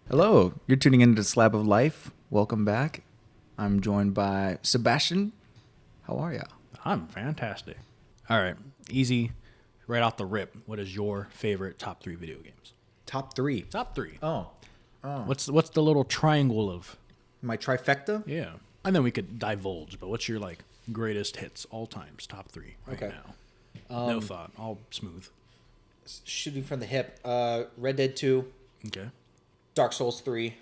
Hello, you're tuning into Slab of Life. Welcome back. I'm joined by Sebastian. How are ya? I'm fantastic. All right, easy, right off the rip. What is your favorite top three video games? Top three. Top three. Oh, What's the little triangle of? my trifecta? Yeah, and then we could divulge. But what's your like greatest hits all times? Top three right Okay. now. No thought. All smooth. Shooting from the hip. Red Dead 2, Okay. Dark Souls 3.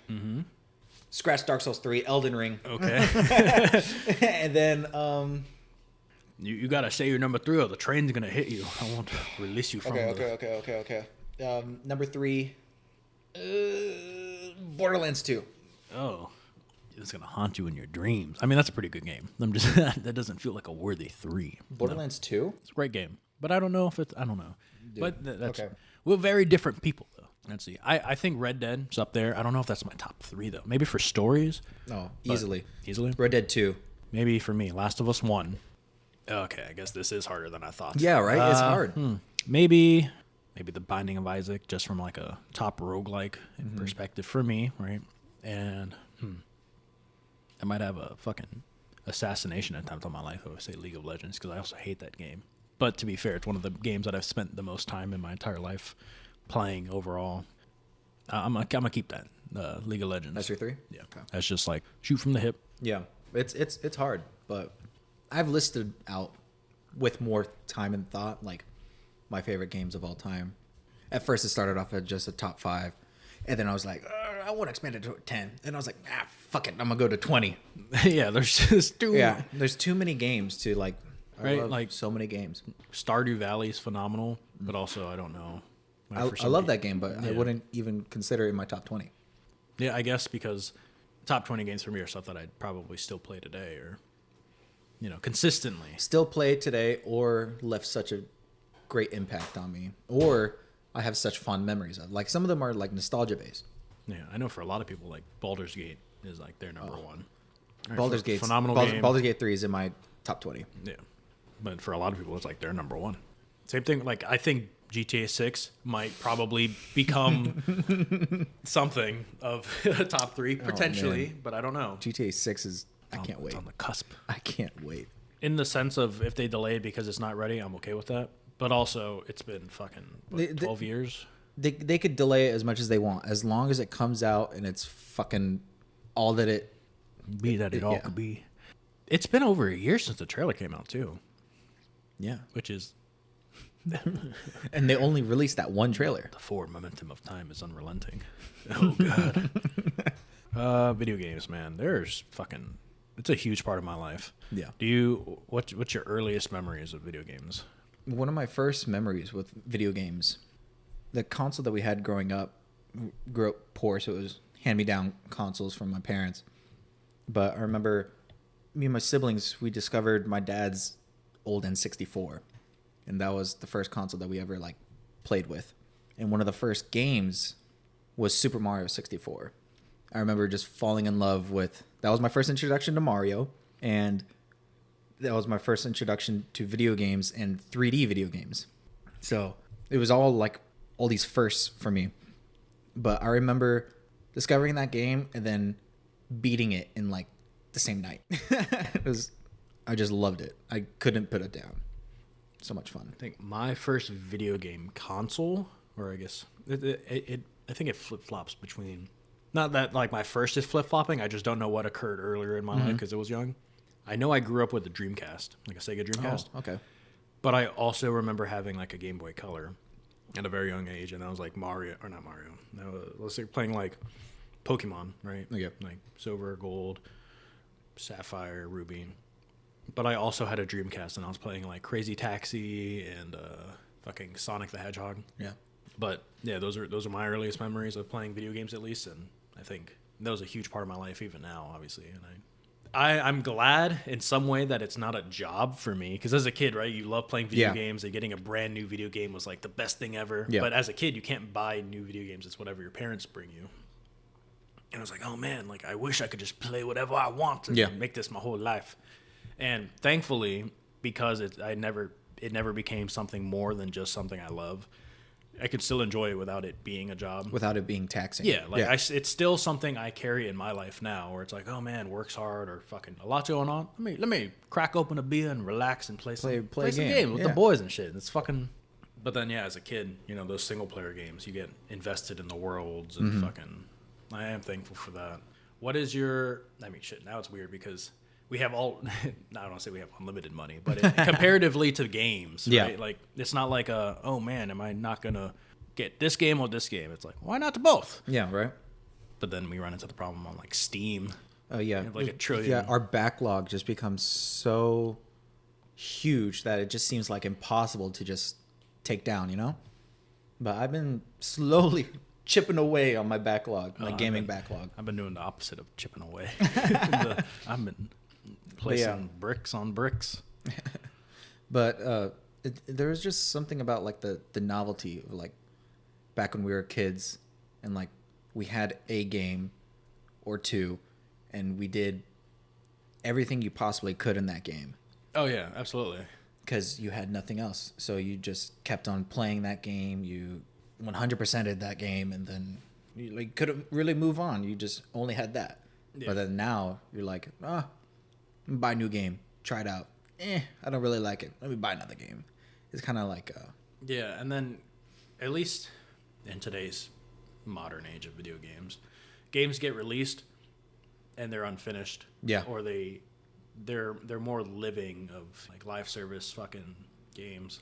Scratch Dark Souls 3, Elden Ring. Okay. And then, you gotta say your number three, or the train's gonna hit you. I won't release you from. okay. Number 3, Borderlands 2. Oh, it's gonna haunt you in your dreams. I mean, that's a pretty good game. I'm just that doesn't feel like a worthy 3. Borderlands 2? It's a great game, but I don't know if it's. I don't know. But that's okay. we're very different people, though. Let's see. I think Red Dead's up there. I don't know if that's my top 3 though. Maybe for stories. No, but easily. Easily. Red Dead 2. Maybe for me, Last of Us 1. Okay, I guess this is harder than I thought. Yeah, right? It's hard. Maybe The Binding of Isaac, just from like a top roguelike perspective for me, right? And I might have a fucking assassination attempt on my life. I would say League of Legends because I also hate that game. But to be fair, it's one of the games that I've spent the most time in my entire life playing overall. I'm gonna keep that League of Legends. That's your 3? Yeah, Okay. that's just like shoot from the hip. Yeah, it's hard, but I've listed out with more time and thought like my favorite games of all time. At first, it started off at just a top 5, and then I was like, I want to expand it to 10, and I was like, fuck it, I'm gonna go to 20. Yeah, there's just too There's too many games to like. I Right, love like- so many games. Stardew Valley is phenomenal, but also I don't know. I love that game, but I wouldn't even consider it in my top 20. Yeah, I guess because top 20 games for me are stuff that I'd probably still play today, or consistently. Still play today, or left such a great impact on me, or I have such fond memories of. Like some of them are like nostalgia based. Yeah, I know for a lot of people, like Baldur's Gate is like their number one. Right, Baldur's Gate, phenomenal game. Baldur's Gate 3 is in my top 20. Yeah, but for a lot of people, it's like their number one. Same thing. Like I think GTA 6 might probably become something of a top 3 potentially, but I don't know. GTA 6 is. I can't wait. It's on the cusp. I can't wait. In the sense of if they delay it because it's not ready, I'm okay with that. But also, it's been fucking 12 years. They could delay it as much as they want, as long as it comes out and it's fucking all that it. Be that it all could be. It's been over a year since the trailer came out too, Yeah. which is And they only released that one trailer. the forward momentum of time is unrelenting. Oh god. Video games, man. It's a huge part of my life. Yeah. What's your earliest memories of video games? One of my first memories with video games, the console that we had growing up, grew up poor, so it was hand-me-down consoles from my parents. But I remember me and my siblings, we discovered my dad's old N64. And that was the first console that we ever like played with. And one of the first games was Super Mario 64. I remember just falling in love with, that was my first introduction to Mario, and that was my first introduction to video games and 3D video games. So it was all like all these firsts for me. But I remember discovering that game and then beating it in like the same night. I just loved it. I couldn't put it down. So much fun. I think my first video game console, or I guess I think it flip flops between. Not that like my first is flip flopping. I just don't know what occurred earlier in my life because it was young. I know I grew up with a Dreamcast, like a Sega Dreamcast. Oh, okay. But I also remember having like a Game Boy Color at a very young age, and I was like Mario, or not Mario. Let's say playing like Pokemon, right? Okay. Like Silver, Gold, Sapphire, Ruby. But I also had a Dreamcast, and I was playing like Crazy Taxi and fucking Sonic the Hedgehog. Yeah. But yeah, those are my earliest memories of playing video games, at least, and I think that was a huge part of my life, even now, obviously. And I'm glad in some way that it's not a job for me, because as a kid, right, you love playing video games, and getting a brand new video game was like the best thing ever. Yeah. But as a kid, you can't buy new video games; it's whatever your parents bring you. And I was like, oh man, like I wish I could just play whatever I want and make this my whole life. And thankfully, because it never became something more than just something I love. I could still enjoy it without it being a job. Without it being taxing. Yeah, like it's still something I carry in my life now, where it's like, oh man, works hard or fucking a lot going on. Let me crack open a beer and relax and play some game with the boys and shit. It's fucking. But then as a kid, those single player games, you get invested in the worlds and fucking. I am thankful for that. What is your? I mean, shit. Now it's weird because we have all. I don't want to say we have unlimited money, but comparatively to games, right? Like it's not like oh man, am I not gonna get this game or this game? It's like, why not to both? Yeah, right. But then we run into the problem on like Steam. Oh yeah, like a trillion. Yeah, our backlog just becomes so huge that it just seems like impossible to just take down. But I've been slowly chipping away on my backlog, my gaming backlog. I've been doing the opposite of chipping away. I've been placing bricks on bricks. But there was just something about like the novelty of like back when we were kids and like we had a game or two and we did everything you possibly could in that game. Oh yeah, absolutely. Because you had nothing else. So you just kept on playing that game. You 100%ed that game and then you like couldn't really move on. You just only had that. Yeah. But then now you're like, buy a new game. Try it out. I don't really like it. Let me buy another game. It's kind of like... yeah, and then at least in today's modern age of video games get released and they're unfinished. Yeah. Or they're more living of like live service fucking games.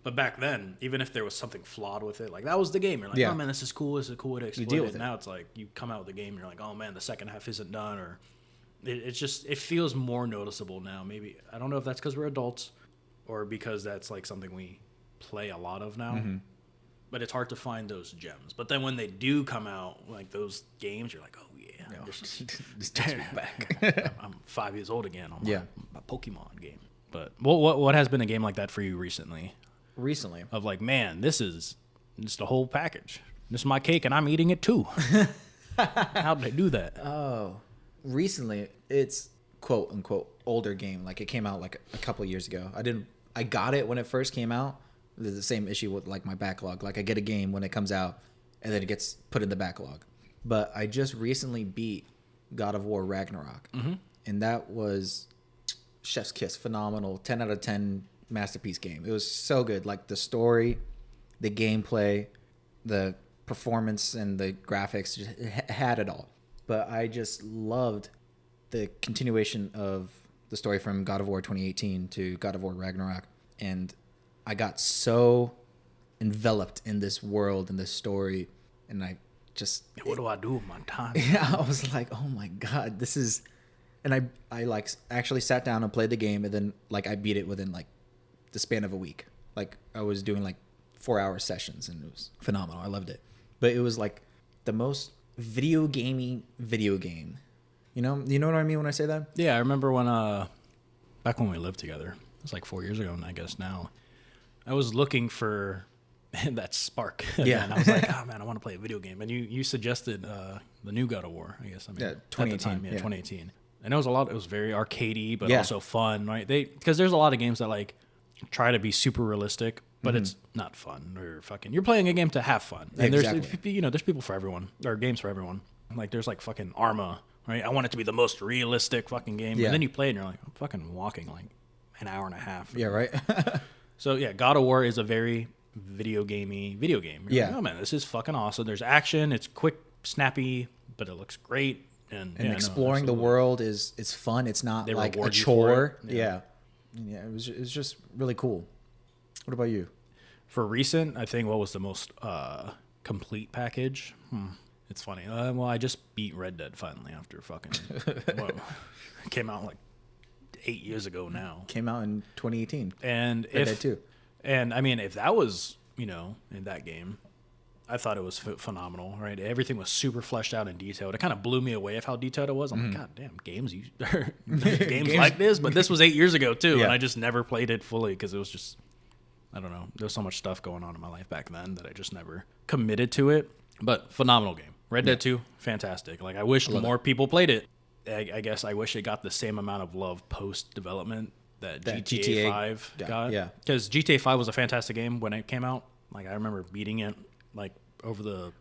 But back then, even if there was something flawed with it, like that was the game. You're like, oh man, this is cool. This is a cool way to exploit it. You deal with it. Now it's like you come out with the game and you're like, oh man, the second half isn't done, or it feels more noticeable now. Maybe I don't know if that's because we're adults or because that's like something we play a lot of now. Mm-hmm. But it's hard to find those gems. But then when they do come out, like those games, you're like, oh yeah, this takes me back. I'm 5 years old again on my Pokemon game. But what has been a game like that for you recently? Recently, of like, man, this is just the whole package. This is my cake, and I'm eating it too. How did they do that? Oh, recently, it's quote unquote older game. Like it came out like a couple of years ago. I got it when it first came out. There's the same issue with like my backlog. Like I get a game when it comes out, and then it gets put in the backlog. But I just recently beat God of War Ragnarok, and that was chef's kiss, phenomenal, 10 out of 10. Masterpiece game. It was so good. Like the story, the gameplay, the performance, and the graphics, just had it all. But I just loved the continuation of the story from God of War 2018 to God of War Ragnarok. And I got so enveloped in this world and this story. And I just... What do I do with my time? Yeah, I was like, oh my God, this is... And I like actually sat down and played the game, and then like I beat it within like the span of a week. Like I was doing like 4-hour sessions, and it was phenomenal. I loved it. But it was like the most video game. You know what I mean when I say that? Yeah, I remember when back when we lived together. It was like 4 years ago, and I guess now. I was looking for that spark. Yeah. And I was like, oh man, I want to play a video game. And you suggested the new God of War, I guess. I mean, 2018. At the time, 2018. And it was very arcadey, but also fun, right? Because there's a lot of games that like try to be super realistic, but it's not fun or fucking. You're playing a game to have fun, and exactly. there's people for everyone, or games for everyone. Like there's like fucking Arma, right? I want it to be the most realistic fucking game, and then you play it and you're like, I'm fucking walking like an hour and a half. Yeah, right. So yeah, God of War is a very video game. You're like, oh man, this is fucking awesome. There's action. It's quick, snappy, but it looks great. And exploring the world is fun. It's not like a chore. Yeah, it was just really cool. What about you? For recent, I think what was the most complete package? It's funny. Well, I just beat Red Dead finally after fucking. It came out like 8 years ago now. Came out in 2018. And Red Dead 2. And I mean, if that was in that game, I thought it was phenomenal, right? Everything was super fleshed out and detailed. It kind of blew me away of how detailed it was. I'm like, God damn, games like this? But this was 8 years ago, too, and I just never played it fully because it was just, I don't know. There was so much stuff going on in my life back then that I just never committed to it. But phenomenal game. Red Dead 2, fantastic. Like, I wish more people played it. I guess I wish it got the same amount of love post-development that GTA 5 got. Yeah. Because GTA 5 was a fantastic game when it came out. Like I remember beating it like over the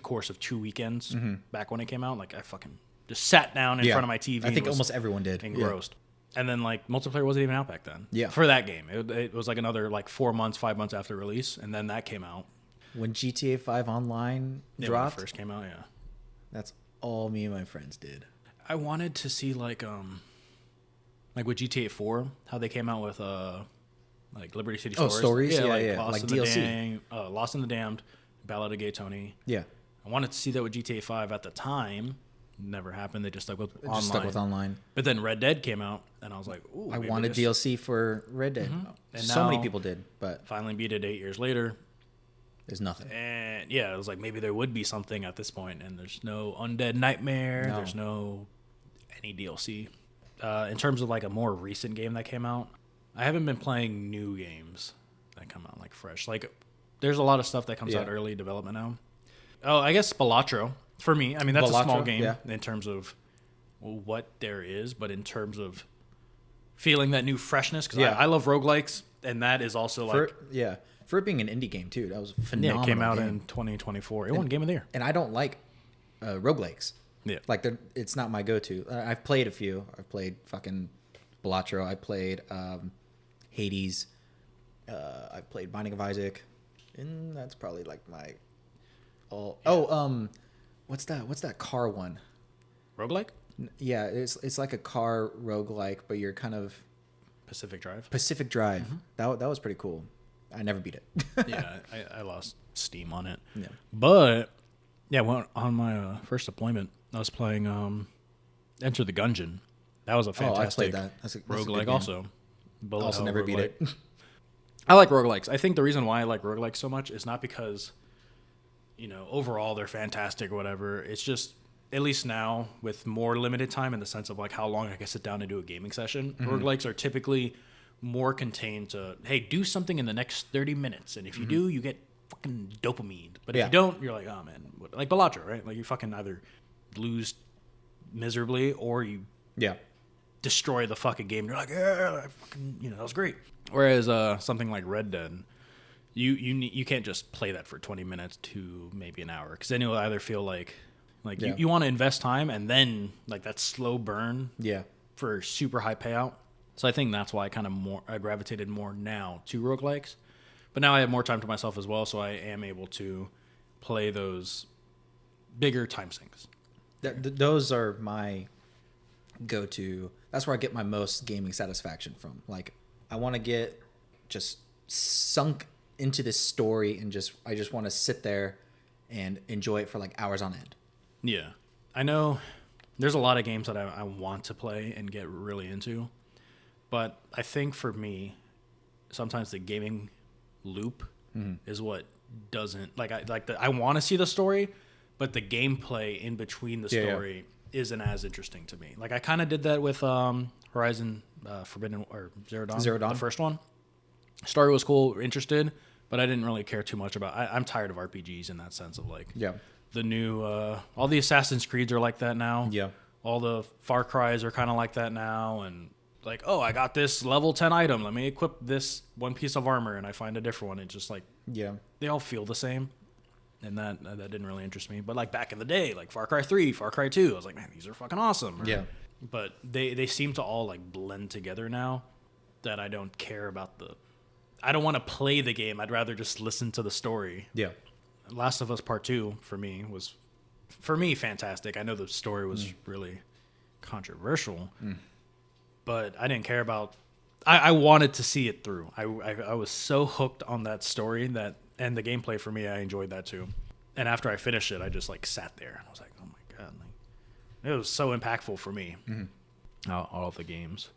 course of 2 weekends back when it came out. Like I fucking just sat down in front of my TV. I think almost everyone did. Engrossed. And then like multiplayer wasn't even out back then. Yeah. For that game, it was like another like 4 months, 5 months after release, and then that came out. When GTA 5 Online dropped, when it first came out, yeah. That's all me and my friends did. I wanted to see like with GTA 4, how they came out with like Liberty City Stories. Oh, stories? Yeah, like yeah. Lost Like in DLC. Lost in the Damned, Ballad of Gay Tony. Yeah. I wanted to see that with GTA 5 at the time. Never happened. They just stuck with online. Just stuck with online. But then Red Dead came out, and I was like, ooh. I wanted DLC for Red Dead. And So many now- people did, but Finally beat it 8 years later. there's nothing. And yeah, it was like maybe there would be something at this point, and there's no Undead Nightmare. No. There's no any DLC. In terms of like a more recent game that came out, I haven't been playing new games that come out like fresh. Like there's a lot of stuff that comes out early development now. Oh, I guess Balatro for me. I mean, that's a small game in terms of what there is, but in terms of feeling that new freshness, because I love roguelikes, and that is also like for it being an indie game too, that was a phenomenal. Yeah, it came out game. in 2024. It won Game of the Year. And I don't like roguelikes. Yeah. Like it's not my go-to. I've played a few. I've played fucking Balatro. I played Hades. I've played Binding of Isaac, and that's probably like my. What's that car one? Roguelike? Yeah, it's like a car roguelike, but you're kind of Pacific Drive. Pacific Drive. That was pretty cool. I never beat it. Yeah, I lost steam on it. Yeah. But yeah, on my first deployment, I was playing Enter the Gungeon. That was a fantastic I played that. That's a good roguelike game. also. Also never beat it. I like roguelikes. I think the reason why I like roguelikes so much is not because, overall they're fantastic or whatever. It's just, at least now, with more limited time in the sense of like how long I can sit down and do a gaming session, roguelikes are typically more contained to, hey, do something in the next 30 minutes. And if you do, you get fucking dopamine. But if you don't, you're like, oh man. Like Balatro, right? Like you fucking either lose miserably or you destroy the fucking game. You're like, yeah, that was great. Whereas something like Red Dead, you can't just play that for 20 minutes to maybe an hour, because then you'll either feel like you want to invest time and then like that slow burn for super high payout. So I think that's why I gravitated more now to roguelikes. But now I have more time to myself as well, so I am able to play those bigger time sinks. Those are my go-to. That's where I get my most gaming satisfaction from. Like, I want to get just sunk into this story and I just want to sit there and enjoy it for like hours on end. Yeah. I know there's a lot of games that I want to play and get really into. But I think for me, sometimes the gaming loop is what doesn't I want to see the story, but the gameplay in between the story isn't as interesting to me. Like I kind of did that with Horizon Forbidden or Zero Dawn, the first one. Story was cool, interested, but I didn't really care too much about. I'm tired of RPGs in that sense of like the new all the Assassin's Creeds are like that now. Yeah, all the Far Cries are kind of like that now, and like, oh, I got this level 10 item. Let me equip this one piece of armor, and I find a different one. It's just like, they all feel the same, and that didn't really interest me. But like back in the day, like Far Cry 3, Far Cry 2, I was like, man, these are fucking awesome. But they seem to all like blend together now that I don't care about I don't want to play the game. I'd rather just listen to the story. Yeah. Last of Us Part 2 for me was, fantastic. I know the story was really controversial. But I didn't care about. I wanted to see it through. I was so hooked on that story and the gameplay for me, I enjoyed that too. And after I finished it, I just like sat there and I was like, oh my god, it was so impactful for me. All of the games,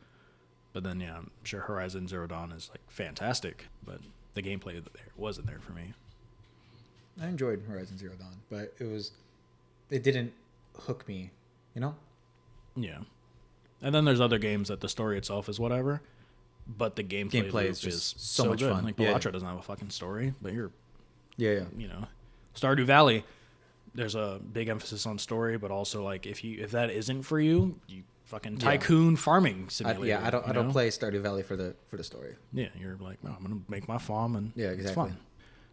but then I'm sure Horizon Zero Dawn is like fantastic, but the gameplay wasn't there for me. I enjoyed Horizon Zero Dawn, but it didn't hook me, Yeah. And then there's other games that the story itself is whatever, but the gameplay is just so much good. fun. Like Balatro doesn't have a fucking story, but yeah. Stardew Valley, there's a big emphasis on story, but also like if that isn't for you, you fucking tycoon farming simulator. I don't play Stardew Valley for the story. Yeah, you're like, no, I'm gonna make my farm and exactly. it's fun.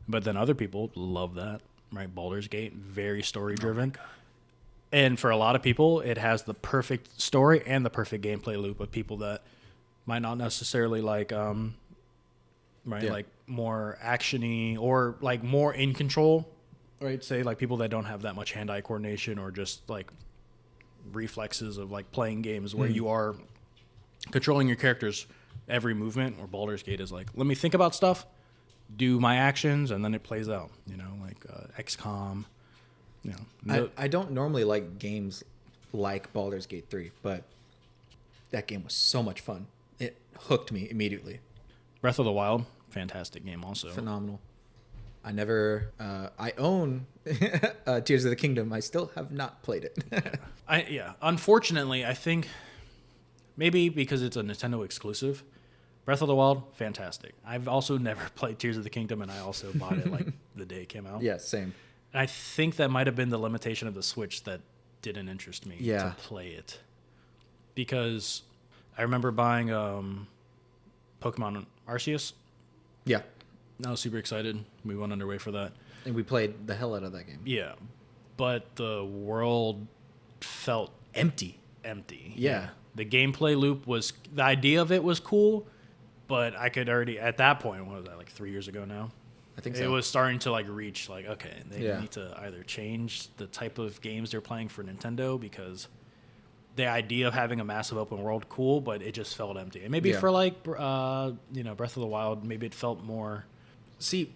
But then other people love that, right? Baldur's Gate, very story driven. And for a lot of people, it has the perfect story and the perfect gameplay loop of people that might not necessarily like, right, like more actiony or like more in control, right? Say like people that don't have that much hand-eye coordination or just like reflexes of like playing games where you are controlling your character's every movement. Or Baldur's Gate is like, let me think about stuff, do my actions, and then it plays out. You know, like XCOM. You know, I don't normally like games like Baldur's Gate 3, but that game was so much fun. It hooked me immediately. Breath of the Wild, fantastic game also. Phenomenal. I never, I own Tears of the Kingdom. I still have not played it. Unfortunately, I think maybe because it's a Nintendo exclusive, Breath of the Wild, fantastic. I've also never played Tears of the Kingdom, and I also bought it like the day it came out. Yeah, same. I think that might have been the limitation of the Switch that didn't interest me to play it. Because I remember buying Pokemon Arceus. Yeah. I was super excited. We went underway for that. And we played the hell out of that game. Yeah. But the world felt Empty. Yeah. The gameplay loop was, the idea of it was cool, but I could already, at that point, what was that, like 3 years ago now? I think so. It was starting to like reach like, okay, they need to either change the type of games they're playing for Nintendo, because the idea of having a massive open world, cool, but it just felt empty. And maybe for like, Breath of the Wild, maybe it felt more. See,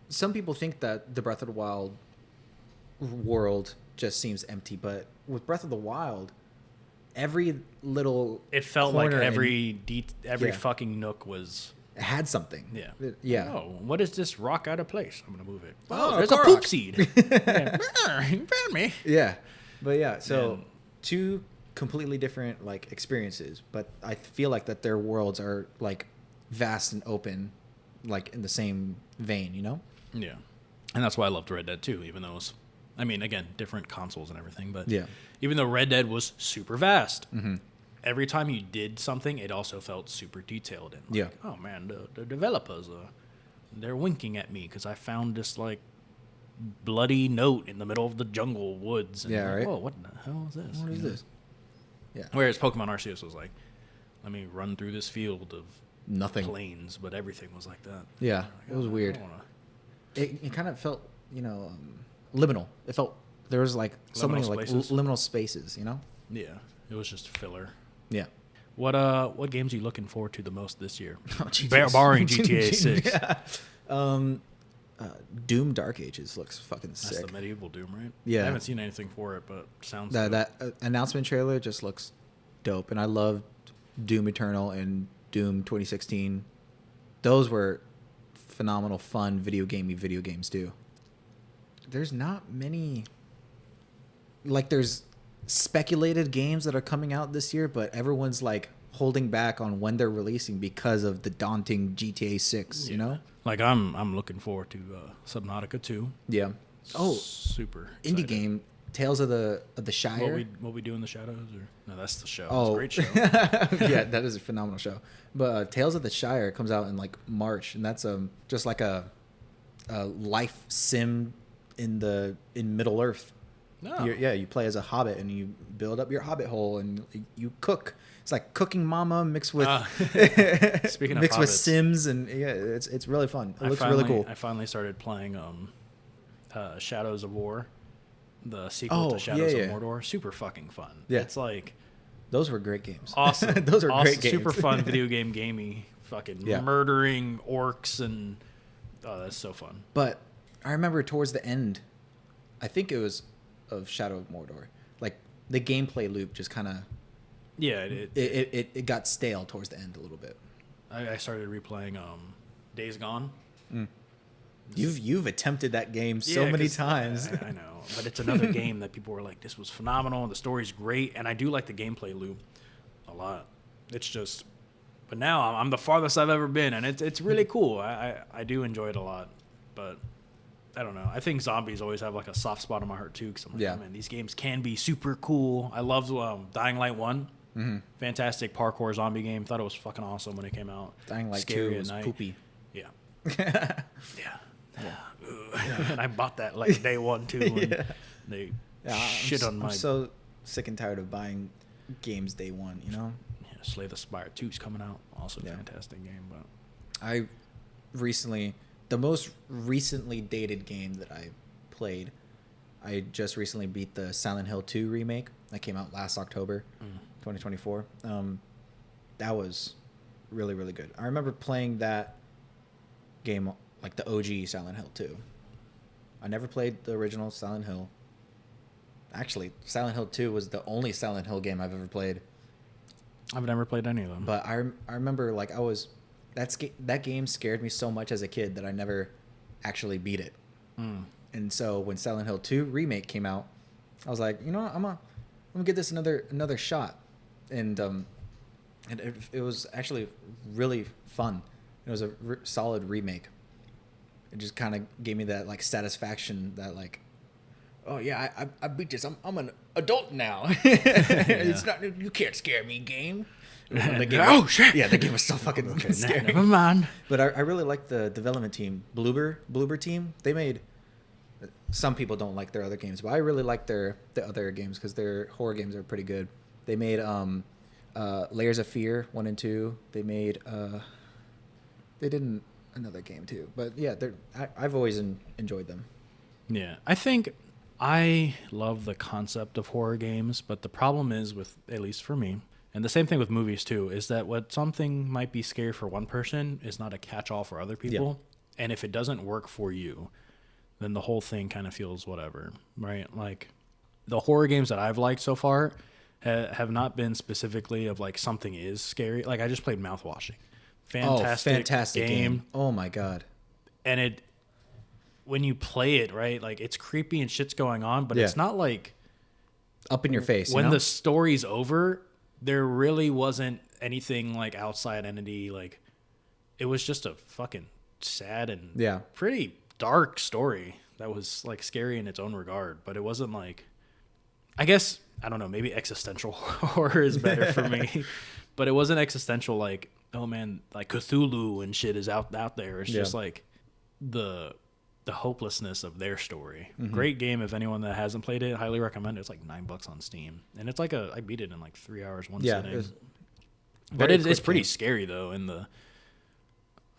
some people think that the Breath of the Wild world just seems empty, but with Breath of the Wild, every little it felt like every fucking nook was. It had something. Yeah. Oh, what is this rock out of place? I'm gonna move it. Oh, there's a poop seed. You found me. Yeah, but yeah. So two completely different like experiences, but I feel like that their worlds are like vast and open, like in the same vein. You know? Yeah, and that's why I loved Red Dead 2, even though it was, I mean, again, different consoles and everything, but even though Red Dead was super vast. Mm-hmm. Every time you did something, it also felt super detailed. And like, oh man, the developers, they're winking at me because I found this like bloody note in the middle of the jungle woods. And right. Whoa, what the hell is this? What is this? Yeah. Whereas Pokemon Arceus was like, let me run through this field of nothing plains, but everything was like that. Yeah, like, it was weird. It kind of felt, liminal. It felt there was like so many like liminal spaces, you know? Yeah, it was just filler. Yeah. What games are you looking forward to the most this year? Oh, barring GTA 6. Yeah. Doom Dark Ages looks fucking sick. That's the medieval Doom, right? Yeah. I haven't seen anything for it, but sounds that announcement trailer just looks dope, and I loved Doom Eternal and Doom 2016. Those were phenomenal, fun video games too. There's not many. Like there's speculated games that are coming out this year, but everyone's like holding back on when they're releasing because of the daunting GTA 6, you know? Like I'm looking forward to Subnautica 2. Yeah. Oh, super excited. Indie game Tales of the Shire. What we do in the shadows, or no, that's the show. Oh, it's a great show. Yeah, that is a phenomenal show. But Tales of the Shire comes out in like March, and that's just like a life sim in Middle Earth. No. You play as a hobbit and you build up your hobbit hole and you cook. It's like Cooking Mama mixed with speaking of mixed with hobbits, Sims, and it's really fun. It looks really cool. I finally started playing Shadows of War, the sequel to Shadows of Mordor. Super fucking fun. Yeah. It's like those were great games. Awesome. Those are great games. Super fun video game gamey. Fucking murdering orcs and that's so fun. But I remember towards the end, I think it was of Shadow of Mordor, like the gameplay loop just kind of it got stale towards the end a little bit. I started replaying Days Gone. You've attempted that game so many times. I know, but it's another game that people were like, this was phenomenal and the story's great, and I do like the gameplay loop a lot. It's just, but now I'm the farthest I've ever been, and it's really cool. I do enjoy it a lot, but I don't know. I think zombies always have like a soft spot in my heart too, because I'm like, oh, man, these games can be super cool. I loved Dying Light 1. Mm-hmm. Fantastic parkour zombie game. Thought it was fucking awesome when it came out. Dying Light Scary 2 was poopy. Yeah. Yeah. And I bought that like day one too. And they shit on my. I'm so sick and tired of buying games day one. You know. Yeah, Slay the Spire 2 is coming out. Also a fantastic game, but the most recently dated game that I played, I just recently beat the Silent Hill 2 remake that came out last October, 2024. That was really, really good. I remember playing that game, like the OG Silent Hill 2. I never played the original Silent Hill. Actually, Silent Hill 2 was the only Silent Hill game I've ever played. I've never played any of them. But I remember like that game scared me so much as a kid that I never actually beat it. And so when Silent Hill 2 remake came out, I was like, you know what, I'm gonna give this another shot. And it was actually really fun. It was a solid remake. It just kind of gave me that like satisfaction that like, oh yeah, I beat this. I'm an adult now. It's not, you can't scare me, game. Shit! Yeah, the game was so fucking scary. Never mind. But I really like the development team, Bloober team. They made. Some people don't like their other games, but I really like the other games because their horror games are pretty good. They made Layers of Fear 1 and 2. They made they did another game too, but yeah, I've always enjoyed them. Yeah, I think I love the concept of horror games, but the problem is with, at least for me, and the same thing with movies too, is that what something might be scary for one person is not a catch-all for other people. Yeah. And if it doesn't work for you, then the whole thing kind of feels whatever, right? Like the horror games that I've liked so far have not been specifically of like something is scary. Like I just played Mouthwashing. Fantastic game. Oh my God. And when you play it, right, like it's creepy and shit's going on, but it's not like up in your face. When the story's over, there really wasn't anything like outside entity. Like it was just a fucking sad and pretty dark story that was like scary in its own regard, but it wasn't like, I guess, I don't know, maybe existential horror is better for me, but it wasn't existential like, oh man, like Cthulhu and shit is out there. It's just like the hopelessness of their story. Great game. If anyone that hasn't played it, highly recommend it. It's like $9 on Steam, and it's like I beat it in like 3 hours one sitting. But it's pretty scary though. In the,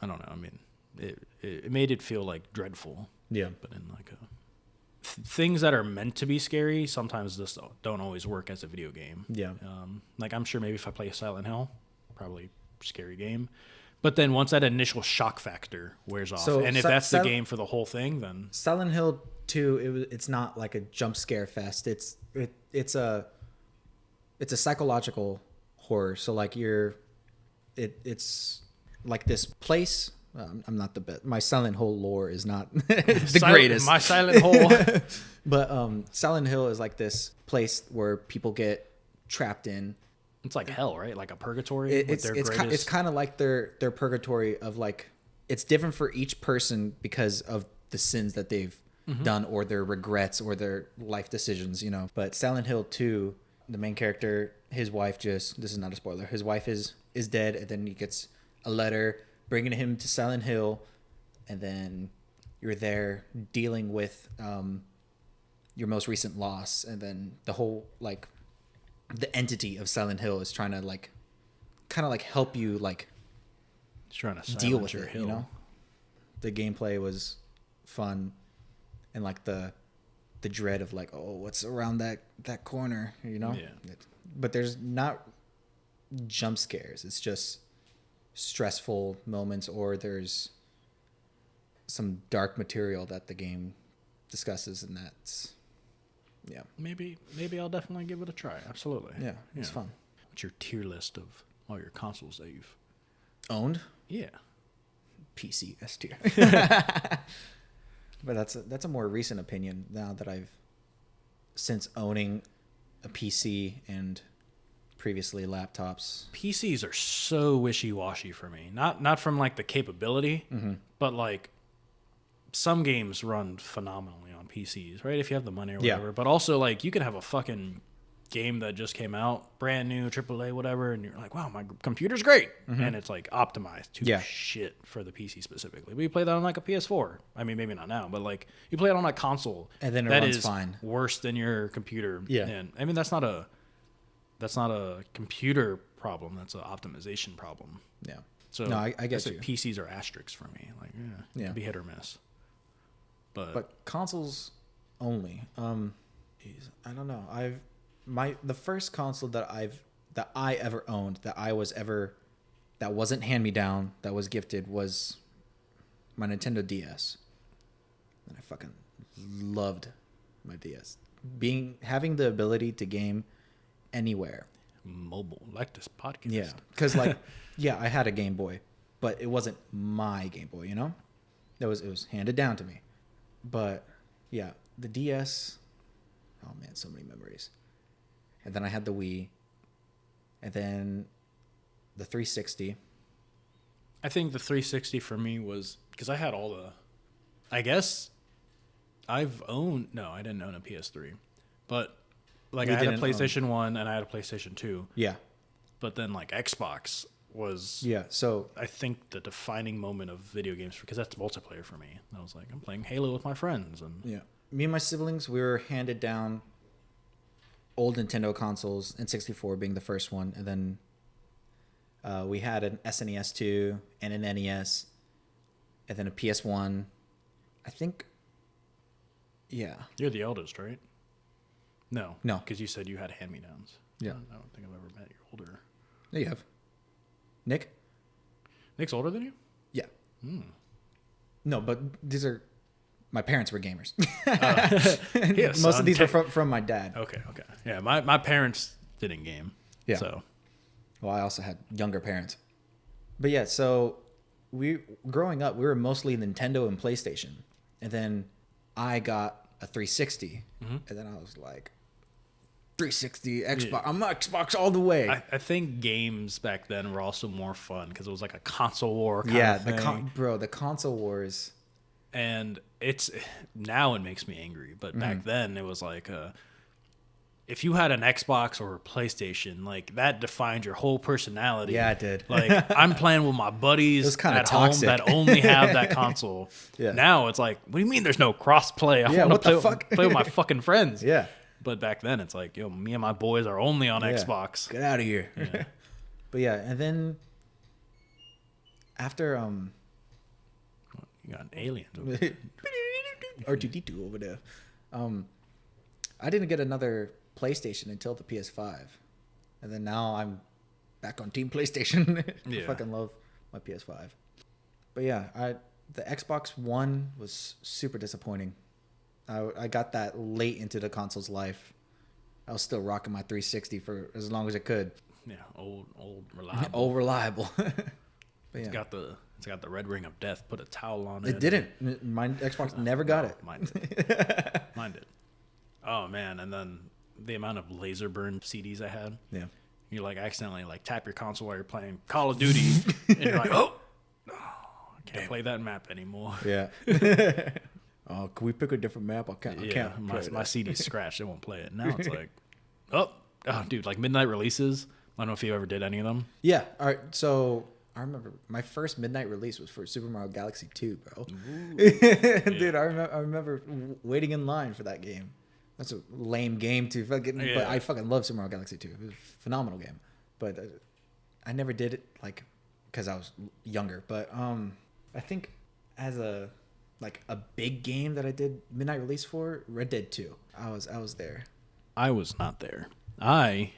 I don't know. I mean, it made it feel like dreadful. Yeah. But in like things that are meant to be scary sometimes just don't always work as a video game. Yeah. Like I'm sure maybe if I play Silent Hill, probably scary game. But then once that initial shock factor wears off, and if that's the game for the whole thing, then Silent Hill 2, it's not like a jump scare fest. It's a psychological horror. So like it's like this place. I'm not the best. My Silent Hill lore is not the greatest. My Silent Hill, but Silent Hill is like this place where people get trapped in. It's like hell, right? Like a purgatory. It's kind of like their purgatory of like, it's different for each person because of the sins that they've done or their regrets or their life decisions, you know. But Silent Hill 2, the main character, his wife this is not a spoiler, his wife is dead, and then he gets a letter bringing him to Silent Hill, and then you're there dealing with your most recent loss, and then the whole like the entity of Silent Hill is trying to like kind of like help you like trying to deal with it, you know. The gameplay was fun, and like the dread of like, oh, what's around that corner, you know. But there's not jump scares, it's just stressful moments, or there's some dark material that the game discusses, and that's maybe I'll definitely give it a try. Absolutely. It's fun. What's your tier list of all your consoles that you've owned? PC S tier. But that's a more recent opinion now that I've since owning a PC and previously laptops. PCs are so wishy-washy for me. Not from like the capability, but like some games run phenomenally on PCs, right? If you have the money or whatever. But also like you could have a fucking game that just came out, brand new, AAA, whatever, and you're like, wow, my computer's great. And it's like optimized to shit for the PC specifically. We play that on like a PS4. I mean, maybe not now, but like you play it on a console. And then it that runs is fine. Worse than your computer. Yeah. And I mean, that's not a computer problem. That's an optimization problem. Yeah. So no, I guess PCs are asterisks for me. Like, it can be hit or miss. But consoles only. Geez, I don't know. The first console that I ever owned that wasn't hand me down, that was gifted, was my Nintendo DS. And I fucking loved my DS. Having the ability to game anywhere. Mobile, like this podcast. Yeah, because like, I had a Game Boy, but it wasn't my Game Boy. You know, it was handed down to me. But yeah, the DS. Oh man, so many memories. And then I had the Wii, and then the 360. I think the 360 for me was because I had all the. I guess I've owned. No, I didn't own a PS3, but. Like, I had a PlayStation 1 and I had a PlayStation 2. Yeah. But then, like, Xbox was... Yeah, so... I think the defining moment of video games, because that's multiplayer for me. I was like, I'm playing Halo with my friends. And yeah. Me and my siblings, we were handed down old Nintendo consoles, N64 being the first one. And then we had an SNES 2 and an NES. And then a PS1. I think... Yeah. You're the eldest, right? No. No. Because you said you had hand-me-downs. Yeah. I don't think I've ever met you older. Yeah, you have. Nick? Nick's older than you? Yeah. Hmm. No, but these are... My parents were gamers. Yes, Most of these were from my dad. Okay. Yeah, my parents didn't game. Yeah. So. Well, I also had younger parents. But yeah, so growing up, we were mostly Nintendo and PlayStation. And then I got a 360. Mm-hmm. And then I was like, 360, Xbox. Yeah. I'm Xbox all the way. I think games back then were also more fun because it was like a console war kind of thing. The console wars. And now it makes me angry. But back then it was like, if you had an Xbox or a PlayStation, like that defined your whole personality. Yeah, it did. Like I'm playing with my buddies at toxic. home that only have that console. Yeah. Now it's like, what do you mean there's no cross play? I want to play with my fucking friends. Yeah. But back then it's like, me and my boys are only on Xbox. Get out of here. Yeah. But yeah, and then after you got an alien. R2D2 over there. I didn't get another PlayStation until the PS5. And then now I'm back on Team PlayStation. I fucking love my PS5. But yeah, the Xbox One was super disappointing. I got that late into the console's life. I was still rocking my 360 for as long as I could. Yeah, old reliable. Old reliable. But yeah. It's got the red ring of death. Put a towel on it. It didn't. My Xbox never got it. Mine did. Mine did. Oh man, and then the amount of laser burn CDs I had. Yeah. You like accidentally like tap your console while you're playing Call of Duty, and you're like, I can't play that map anymore. Yeah. Oh, can we pick a different map? I can't. My CD's scratched. It won't play it. Now it's like, oh, dude, like midnight releases. I don't know if you ever did any of them. Yeah. All right. So I remember my first midnight release was for Super Mario Galaxy 2, bro. Dude, I remember waiting in line for that game. That's a lame game too. But I fucking love Super Mario Galaxy 2. It was a phenomenal game. But I never did it like because I was younger. But I think as a big game that I did midnight release for, Red Dead 2. I was there. I was not there. I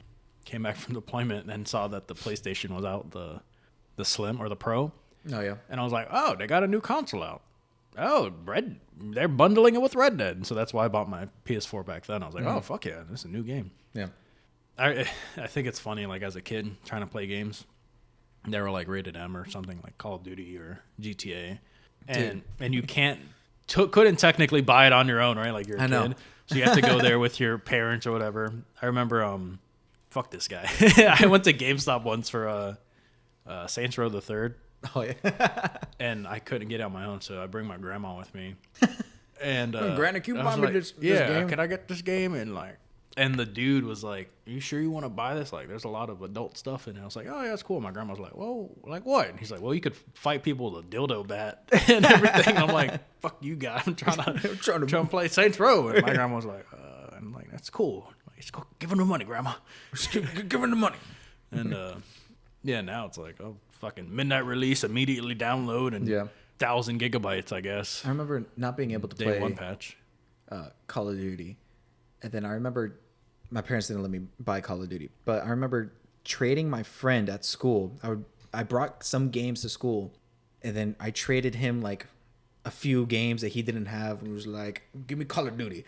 came back from deployment and saw that the PlayStation was out, the Slim or the Pro. Oh yeah. And I was like, oh, they got a new console out. Oh, they're bundling it with Red Dead. And so that's why I bought my PS4 back then. I was like, oh, fuck yeah, this is a new game. Yeah. I think it's funny, like as a kid trying to play games, they were like rated M or something like Call of Duty or GTA. And you couldn't technically buy it on your own, right? Like you're a kid. Know. So you have to go there with your parents or whatever. I remember, fuck this guy. I went to GameStop once for Saints Row the Third. Oh yeah. And I couldn't get it on my own, so I bring my grandma with me. And Granny, can you buy me this game? Can I get this game? And the dude was like, "Are you sure you want to buy this? Like, there's a lot of adult stuff in it." I was like, "Oh yeah, it's cool." My grandma was like, "Whoa, like what?" And he's like, "Well, you could fight people with a dildo bat and everything." I'm like, "Fuck you, guy! I'm trying to play Saints Row." And my grandma was like, and I'm like, "That's cool. Like, go, give him the money, grandma. Give him the money." And yeah, now it's like, oh, fucking midnight release, immediately download, and 1,000 gigabytes, I guess. I remember not being able to play Day one patch. Call of Duty, and then I remember my parents didn't let me buy Call of Duty, but I remember trading my friend at school. I brought some games to school, and then I traded him like a few games that he didn't have, and was like, "Give me Call of Duty."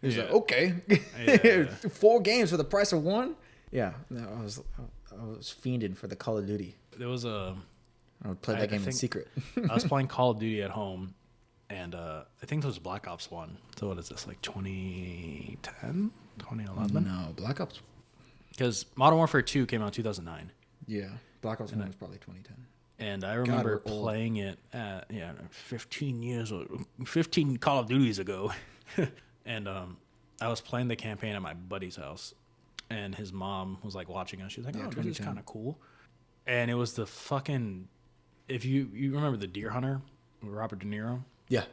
He was like, "Okay, 4 games for the price of 1." Yeah, no, I was fiending for the Call of Duty. There was a. I would play that game in secret. I was playing Call of Duty at home, and I think it was Black Ops 1. So what is this, like 2010, 2011? No, Black Ops. Because Modern Warfare 2 came out in 2009. Yeah, Black Ops 1 was probably 2010. And I remember playing it at 15 Call of Duties ago, and I was playing the campaign at my buddy's house, and his mom was like watching us. She was like, "Oh, this is kind of cool," and it was the fucking. If you remember the Deer Hunter with Robert De Niro, yeah,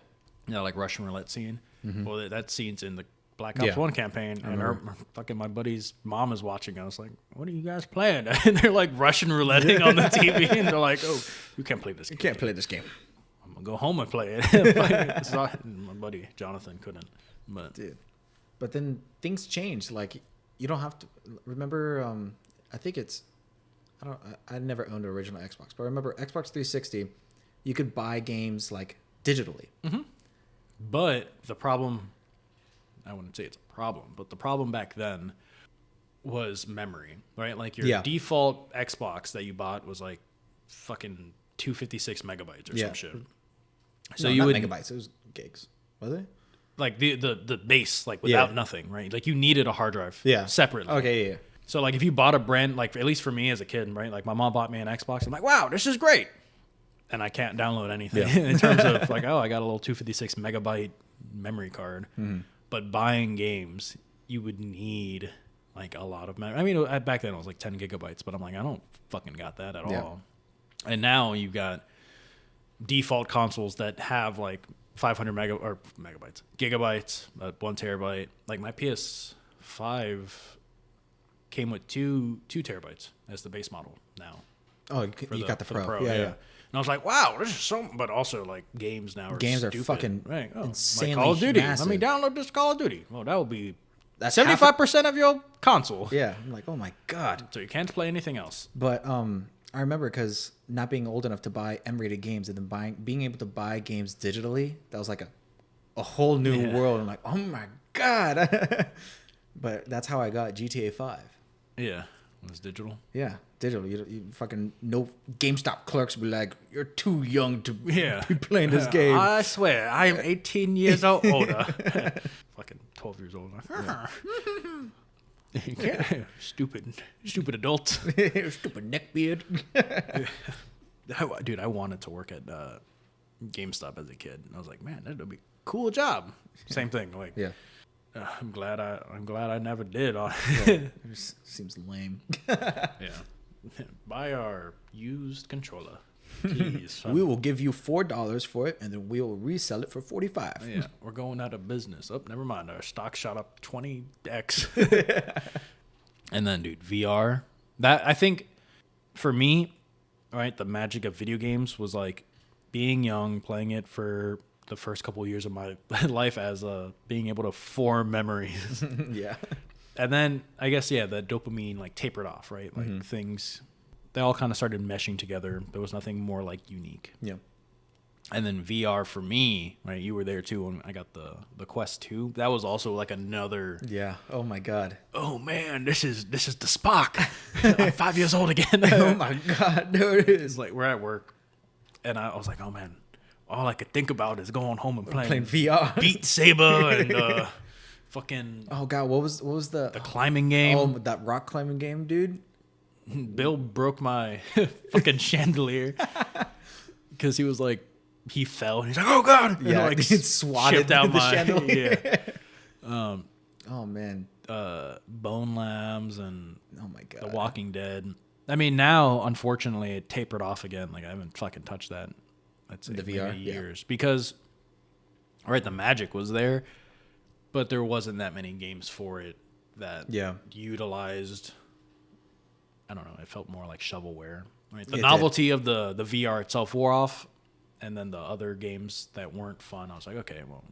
like Russian roulette scene. Well, that scene's in the Black Ops 1 campaign, and fucking my buddy's mom is watching. I was like, "What are you guys playing?" And they're like Russian rouletting on the TV, and they're like, "Oh, you can't play this game. You can't play this game. I'm gonna go home and play it." My buddy Jonathan couldn't, but dude. But then things changed. Like you don't have to remember. I think it's. I never owned an original Xbox, but I remember Xbox 360. You could buy games like digitally. Mm-hmm. But the problem, I wouldn't say it's a problem, but the problem back then was memory, right? Like your default Xbox that you bought was like fucking 256 megabytes or some shit. So you not would megabytes, it was gigs. Was it? Like the base, like without nothing, right? Like you needed a hard drive separately. Okay, yeah. So like if you bought a brand, like at least for me as a kid, right? Like my mom bought me an Xbox. I'm like, wow, this is great. And I can't download anything in terms of like, oh, I got a little 256 megabyte memory card. Mm-hmm. But buying games, you would need like a lot of memory. I mean, back then it was like 10 gigabytes, but I'm like, I don't fucking got that at all. And now you've got default consoles that have like 500 gigabytes, 1 terabyte. Like my PS5 came with 2 terabytes as the base model now. Oh, you got the Pro. Yeah. And I was like, wow, this is so... But also, like, games now are Games stupid. are fucking insanely like Call of Duty. massive. Let me download this Call of Duty. Well, that would be 75% of your console. Yeah. I'm like, oh my God. So you can't play anything else. But I remember because not being old enough to buy M-rated games and then being able to buy games digitally, that was like a whole new world. I'm like, oh my God. But that's how I got GTA 5. Yeah. It was digital. Yeah, digital. You fucking no GameStop clerks be like, you're too young to be playing this game. I swear, I am 18 years older. Fucking 12 years old. Stupid adult. Stupid neckbeard. Dude, I wanted to work at GameStop as a kid, and I was like, man, that'd be a cool job. Same thing, like. Yeah. I'm glad I never did. It seems lame. Buy our used controller, please. We will give you $4 for it, and then we will resell it for $45. Yeah, we're going out of business. Oh, never mind. Our stock shot up 20x. And then, dude, VR. That I think, for me, right, the magic of video games was like being young, playing it for the first couple of years of my life as being able to form memories. Yeah. And then I guess, the dopamine like tapered off, right? Like things, they all kind of started meshing together. There was nothing more like unique. Yeah. And then VR for me, right? You were there too when I got the Quest 2. That was also like another. Yeah. Oh my God. Oh man, this is the Spock. I'm 5 years old again. Oh my God. There it is. It's like we're at work and I was like, oh man. All I could think about is going home and playing VR, Beat Saber, and fucking. Oh God, what was the climbing game? Oh, that rock climbing game, dude. Bill broke my fucking chandelier because he was like, he fell and he's like, oh God, yeah, and like swatted out the chandelier. Yeah. Oh man. Bone Lambs and Oh my god. The Walking Dead. I mean, now unfortunately it tapered off again. Like I haven't fucking touched that. I'd say The maybe VR? years because, all right, the magic was there, but there wasn't that many games for it that utilized. I don't know. It felt more like shovelware. Right? The novelty of the VR itself wore off, and then the other games that weren't fun, I was like, okay, well.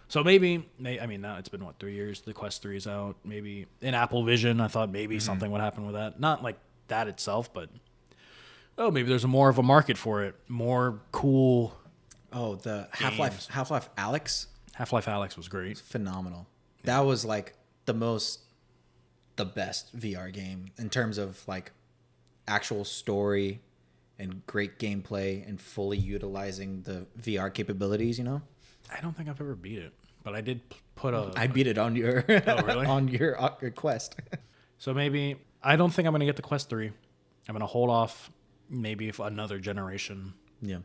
So maybe I mean, now it's been, 3 years? The Quest 3 is out. Maybe in Apple Vision, I thought maybe something would happen with that. Not like that itself, but, maybe there's more of a market for it. More cool. Oh, the Half-Life Alyx? Half-Life Alyx was great. It's phenomenal. That was like the best VR game in terms of like actual story and great gameplay and fully utilizing the VR capabilities, you know? I don't think I've ever beat it, but I did put a... I beat it on your really? on your Quest. So maybe... I don't think I'm going to get the Quest 3. I'm going to hold off maybe for another generation. Yeah.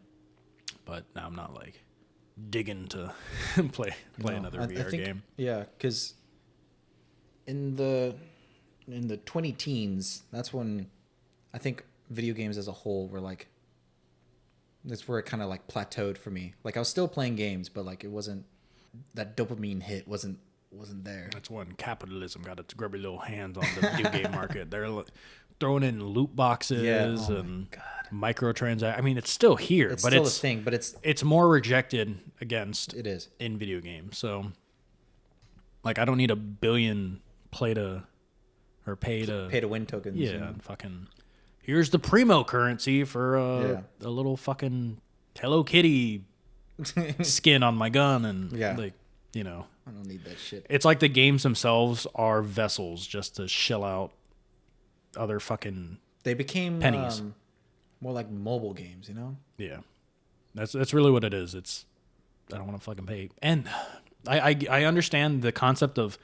But now I'm not like digging to play another VR game. Yeah, because in the 20 teens, that's when I think video games as a whole were like, that's where it kind of like plateaued for me. Like I was still playing games, but like it wasn't, that dopamine hit wasn't there. That's when capitalism got its grubby little hands on the video game market. They're throwing in loot boxes and microtransactions. I mean, it's still here, it's but still it's a thing, but it's more rejected against it is in video games. So like I don't need a billion pay to win tokens. Yeah, fucking here's the primo currency for a little fucking Hello Kitty skin on my gun and like, you know, I don't need that shit. It's like the games themselves are vessels just to shell out other fucking they became pennies. More like mobile games, you know? Yeah. That's really what it is. It's I don't want to fucking pay. And I understand the concept of,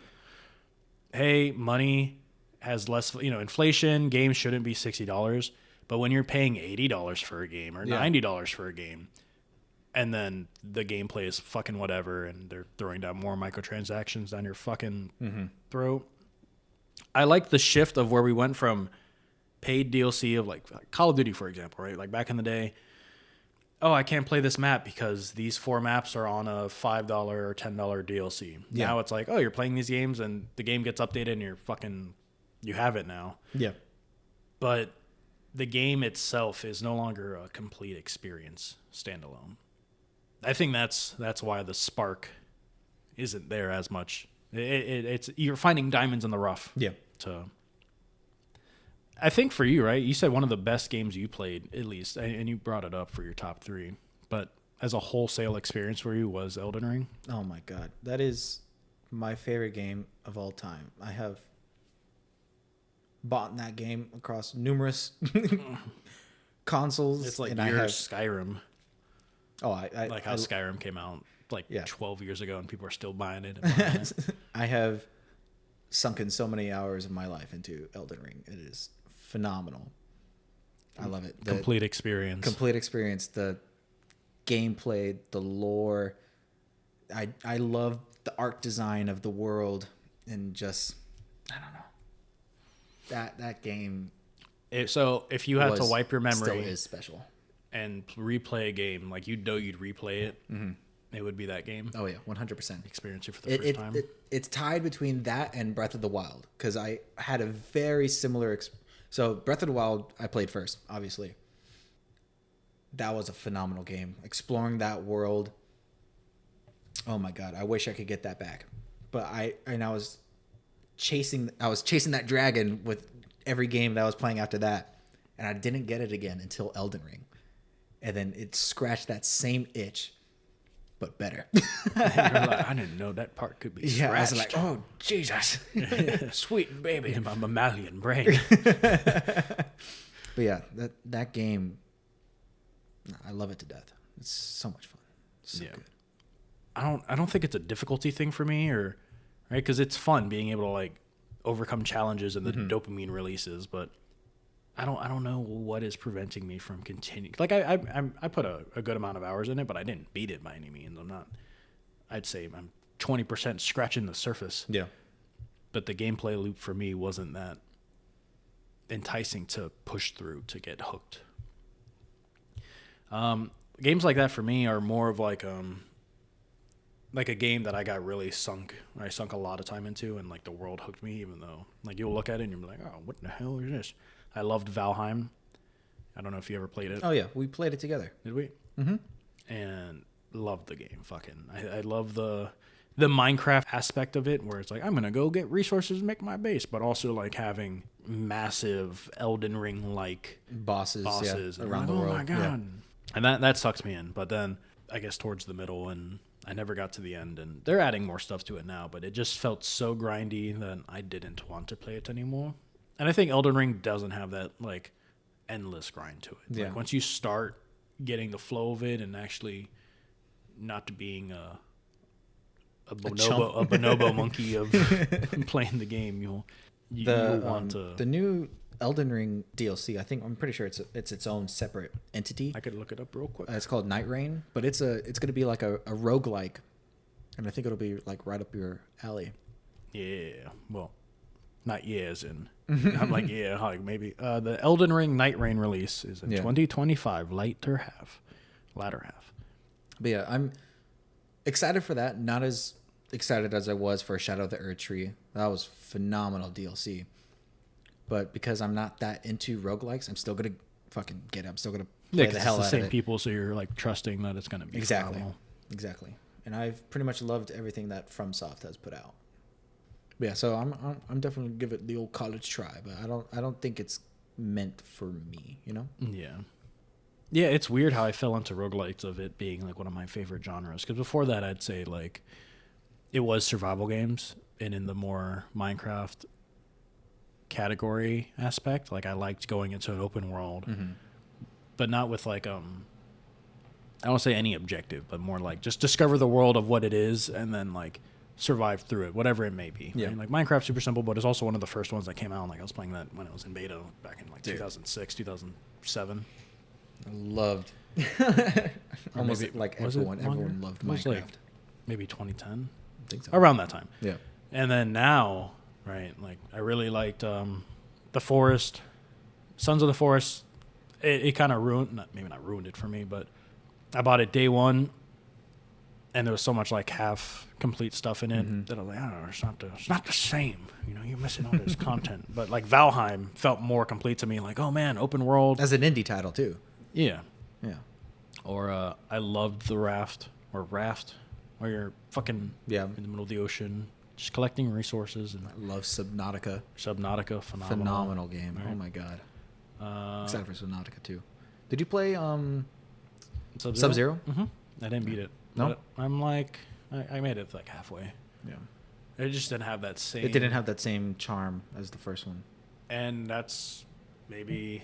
hey, money has less, inflation, games shouldn't be $60, but when you're paying $80 for a game or $90 for a game, and then the gameplay is fucking whatever, and they're throwing down more microtransactions down your fucking throat. I like the shift of where we went from paid DLC of like Call of Duty, for example, right? Like back in the day, I can't play this map because these 4 maps are on a $5 or $10 DLC. Yeah. Now it's like, you're playing these games and the game gets updated and you have it now. Yeah. But the game itself is no longer a complete experience standalone. I think that's why the spark isn't there as much. It's you're finding diamonds in the rough. Yeah. I think for you, right? You said one of the best games you played, at least, and you brought it up for your top 3. But as a wholesale experience for you was Elden Ring. Oh my god, that is my favorite game of all time. I have bought that game across numerous consoles. It's like Skyrim. Oh, I like how Skyrim came out 12 years ago and people are still buying it. I have sunken so many hours of my life into Elden Ring. It is phenomenal. I love it. Complete experience. The gameplay, the lore. I love the art design of the world and just, I don't know. That game. So if you had to wipe your memory, still is special, and replay a game like you'd replay it, it would be that game. Oh yeah, 100%. Experience it for the first time. It's tied between that and Breath of the Wild because I had a very similar. So Breath of the Wild I played first, obviously. That was a phenomenal game. Exploring that world. Oh my god, I wish I could get that back. But I was chasing that dragon with every game that I was playing after that, and I didn't get it again until Elden Ring. And then it scratched that same itch, but better. I didn't know that part could be scratched. Yeah, I was like, oh, Jesus. Sweet baby in my mammalian brain. But yeah, that game, I love it to death. It's so much fun. So good. I don't think it's a difficulty thing for me, right? Because it's fun being able to like overcome challenges and the dopamine releases, but I don't know what is preventing me from continuing. Like I put a good amount of hours in it, but I didn't beat it by any means. I'd say I'm 20% scratching the surface. Yeah. but the gameplay loop for me wasn't that enticing to push through to get hooked. Games like that for me are more of like a game that I got really sunk. I sunk a lot of time into, and like the world hooked me. Even though like you'll look at it and you'll be like, oh, what the hell is this? I loved Valheim. I don't know if you ever played it. Oh yeah, we played it together. Did we? Mm-hmm. And loved the game. I love the Minecraft aspect of it, where it's like I'm gonna go get resources and make my base, but also like having massive Elden Ring like bosses yeah, and around like, the world. Oh my god! Yeah. And that sucks me in. But then I guess towards the middle, and I never got to the end. And they're adding more stuff to it now, but it just felt so grindy that I didn't want to play it anymore. And I think Elden Ring doesn't have that like endless grind to it. Yeah. Like once you start getting the flow of it and actually not being a bonobo monkey of playing the game, you'll want to. The new Elden Ring DLC, I'm pretty sure it's its own separate entity. I could look it up real quick. It's called Night Rain, but it's going to be like a roguelike, and I think it'll be like right up your alley. Yeah, well, not yeah as in. I'm like yeah, like maybe. The Elden Ring Night Rain release is in 2025, latter half. But yeah, I'm excited for that. Not as excited as I was for Shadow of the Earth Tree. That was phenomenal DLC. But because I'm not that into roguelikes, I'm still gonna fucking get it. I'm still gonna play the hell out of it. It's the same people, so you're like trusting that it's gonna be phenomenal. Exactly. And I've pretty much loved everything that FromSoft has put out. But yeah, so I'm definitely gonna give it the old college try, but I don't think it's meant for me, you know? Yeah. Yeah, it's weird how I fell into roguelikes of it being like one of my favorite genres. Because before that, I'd say like it was survival games, and in the more Minecraft category aspect, like I liked going into an open world, but not with like I don't say any objective, but more like just discover the world of what it is and then like survive through it, whatever it may be. Yeah. Right? Like Minecraft's super simple, but it's also one of the first ones that came out. Like I was playing that when it was in beta back in like 2006, 2007. I loved almost maybe, like everyone loved Minecraft. Like maybe 2010. I think so. Around that time. Yeah. And then now, right, like I really liked The Forest, Sons of the Forest. It kind of maybe not ruined it for me, but I bought it day one, and there was so much like half complete stuff in it that I was like, I don't know, it's not the same. You know, you're missing all this content. But like Valheim felt more complete to me. Like, oh man, open world. As an indie title too. Yeah. Yeah. Or I loved the raft, where you're fucking in the middle of the ocean, just collecting resources. And I love Subnautica. Phenomenal game. Right. Oh my god. Excited for Subnautica too. Did you play Sub-Zero? Mm-hmm. I didn't beat it. No? But I'm like, I made it like halfway. Yeah. It just didn't have that same... It didn't have that same charm as the first one. And that's maybe...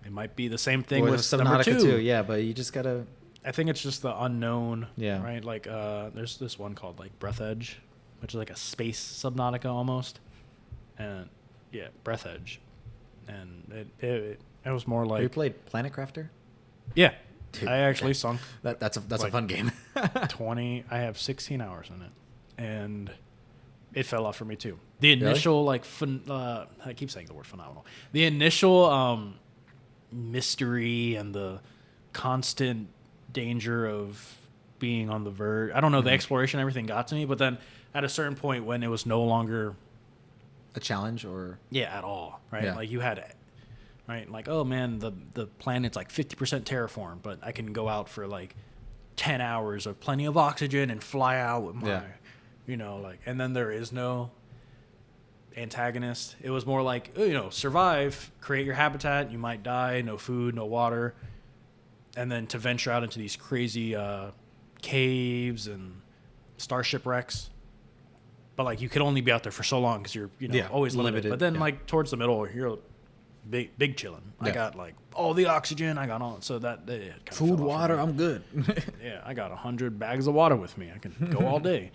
It might be the same thing with Subnautica number 2. too. Yeah, but you just gotta... I think it's just the unknown. Yeah. Right? Like, there's this one called like Breath Edge, which is like a space Subnautica almost. And yeah, Breath Edge. And it was more like... Have you played Planet Crafter? Yeah. Dude, I actually sunk... That's like a fun game. 20... I have 16 hours in it. And it fell off for me too. The initial, like... I keep saying the word phenomenal. The initial mystery and the constant danger of being on the verge... I don't know, the exploration, everything got to me. But then at a certain point when it was no longer... A challenge or... Yeah, at all. Right? Yeah. Like you had... Right, like, oh man, the planet's like 50% terraform, but I can go out for like 10 hours of plenty of oxygen and fly out with my, you know, like, and then there is no antagonist. It was more like, you know, survive, create your habitat, you might die, no food, no water, and then to venture out into these crazy caves and starship wrecks. But like, you could only be out there for so long because you're, you know, always limited. But then like towards the middle, you're big chilling. Yeah. I got like all the oxygen. I got all so that food, water. I'm good. Yeah, I got 100 bags of water with me. I can go all day.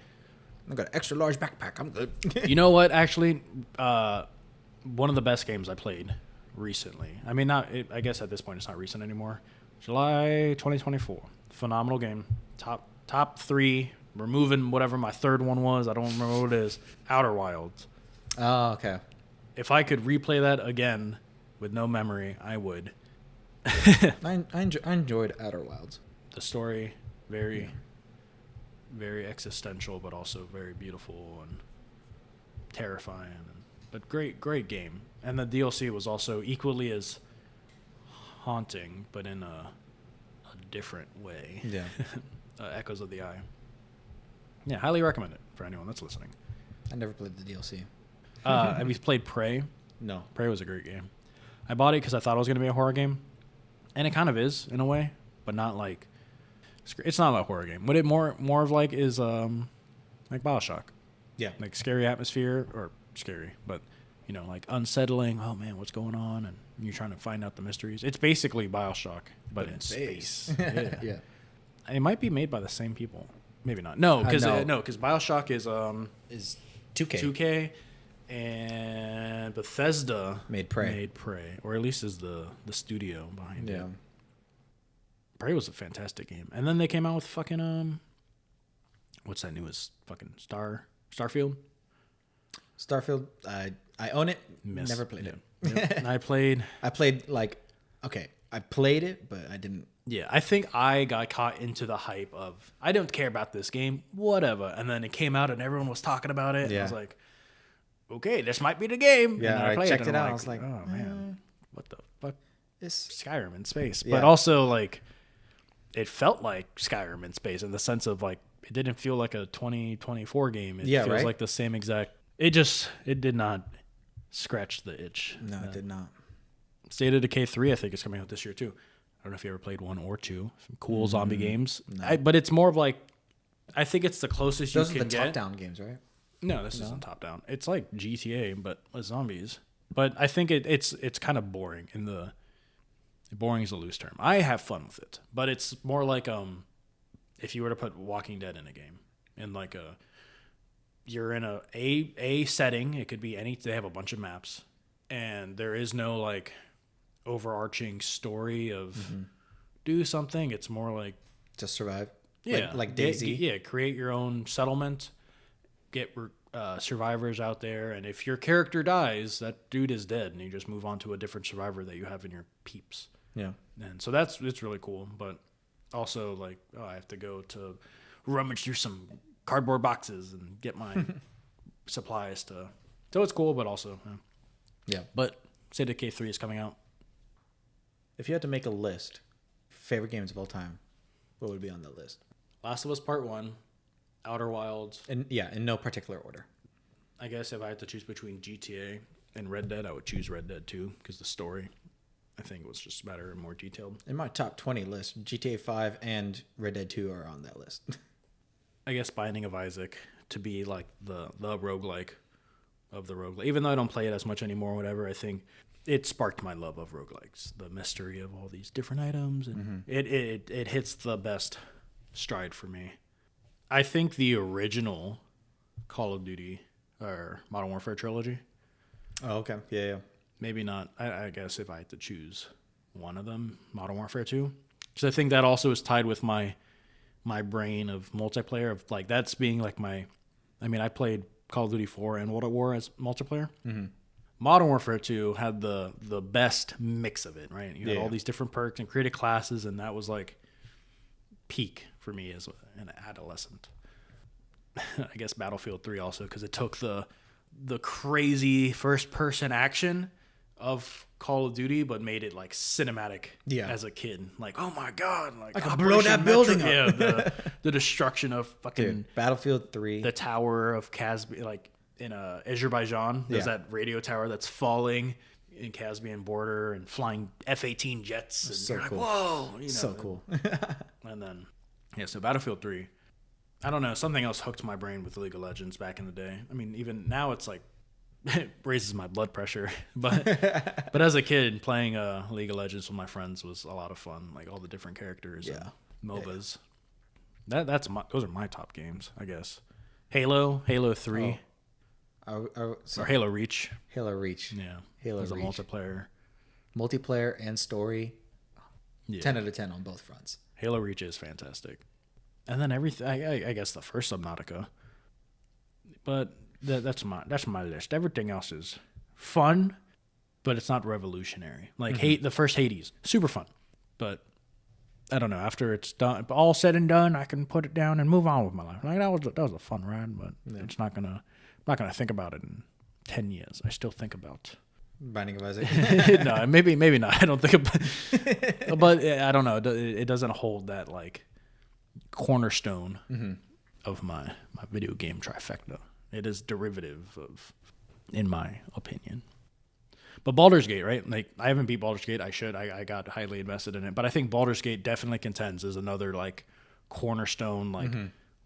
I got an extra large backpack. I'm good. You know what? Actually, one of the best games I played recently. I mean, I guess at this point it's not recent anymore. July 2024. Phenomenal game. Top 3. Removing whatever my third one was. I don't remember what it is. Outer Wilds. Oh, okay. If I could replay that again with no memory, I would. I enjoyed Outer Wilds. The story, very existential, but also very beautiful and terrifying. But great game. And the DLC was also equally as haunting, but in a different way. Yeah. Echoes of the Eye. Yeah, highly recommend it for anyone that's listening. I never played the DLC. Have you played Prey? No. Prey was a great game. I bought it because I thought it was going to be a horror game. And it kind of is, in a way. But not like... It's not a horror game. What it more of like is like BioShock. Yeah. Like scary atmosphere, or scary, but, you know, like unsettling. Oh, man, what's going on? And you're trying to find out the mysteries. It's basically BioShock, but in space. Yeah. Yeah. It might be made by the same people. Maybe not. No, because BioShock is 2K. 2K, and Bethesda Made Prey, or at least is the studio behind it. Yeah. Prey was a fantastic game, and then they came out with fucking what's that newest fucking Starfield? Starfield. I own it. Missed. Never played it. it. Yep. I played I played it, but I didn't. Yeah, I think I got caught into the hype of I don't care about this game, whatever. And then it came out and everyone was talking about it. Yeah. And I was like, okay, this might be the game. Yeah, and I checked it out. Like, I was like, oh man, what the fuck? It's Skyrim in space. Yeah. But also like it felt like Skyrim in space in the sense of like it didn't feel like a 2024 game. It feels like the same exact. It did not scratch the itch. No, it did not. State of Decay 3, I think, is coming out this year too. I don't know if you ever played 1 or 2. Some cool zombie games. No. But it's more of like, I think it's the closest Those you can get. Those are the top-down games, right? No, this isn't top-down. It's like GTA, but with zombies. But I think it's kind of boring. Boring is a loose term. I have fun with it, but it's more like if you were to put Walking Dead in a game, in like you're in a setting. It could be any. They have a bunch of maps, and there is no like overarching story of do something. It's more like just survive. Yeah, like DayZ. Create your own settlement, get survivors out there, and if your character dies, that dude is dead, and you just move on to a different survivor that you have in your peeps. Yeah, and so it's really cool. But also like, I have to go to rummage through some cardboard boxes and get my supplies to. So it's cool, but also yeah. But State of Decay 3 is coming out. If you had to make a list, favorite games of all time, what would be on the list? Last of Us Part 1, Outer Wilds. In no particular order. I guess if I had to choose between GTA and Red Dead, I would choose Red Dead 2 because the story, I think, was just better and more detailed. In my top 20 list, GTA 5 and Red Dead 2 are on that list. I guess Binding of Isaac to be like the roguelike of the roguelike. Even though I don't play it as much anymore or whatever, I think it sparked my love of roguelikes. The mystery of all these different items. And it hits the best stride for me. I think the original Call of Duty or Modern Warfare trilogy. Oh, okay. Yeah. Maybe not. I guess if I had to choose one of them, Modern Warfare 2. Because I think that also is tied with my brain of multiplayer, of like that's being like I played Call of Duty 4 and World at War as multiplayer. Modern Warfare 2 had the best mix of it, right? You had all these different perks and created classes, and that was like peak for me as an adolescent. I guess Battlefield 3 also, because it took the crazy first person action of Call of Duty, but made it like cinematic as a kid. Like, oh my god, like I can blow that building up. Yeah, the destruction of fucking Battlefield 3, the tower of Caspian, like in Azerbaijan. There's that radio tower that's falling in Caspian border and flying F-18 jets. And so you're cool. Like, whoa, so cool. And then so Battlefield 3. I don't know, something else hooked my brain with League of Legends back in the day. I mean, even now it's like it raises my blood pressure, but as a kid playing League of Legends with my friends was a lot of fun. Like all the different characters and MOBAs. Those are my top games, I guess. Halo 3, or Halo Reach. Halo Reach. Yeah, Halo Reach. A multiplayer and story. 10 out of 10 on both fronts. Halo Reach is fantastic. And then everything, I guess the first Subnautica. But that's my list. Everything else is fun, but it's not revolutionary. Like the first Hades, super fun, but I don't know. After it's done, all said and done, I can put it down and move on with my life. Like that was a fun ride, but it's not gonna. I'm not gonna think about it in 10 years. I still think about Binding of Isaac. No, maybe not. I don't think about, but I don't know. It doesn't hold that like cornerstone of my video game trifecta. It is derivative of, in my opinion. But Baldur's Gate, right? Like I haven't beat Baldur's Gate. I should. I got highly invested in it. But I think Baldur's Gate definitely contends as another like cornerstone. Like,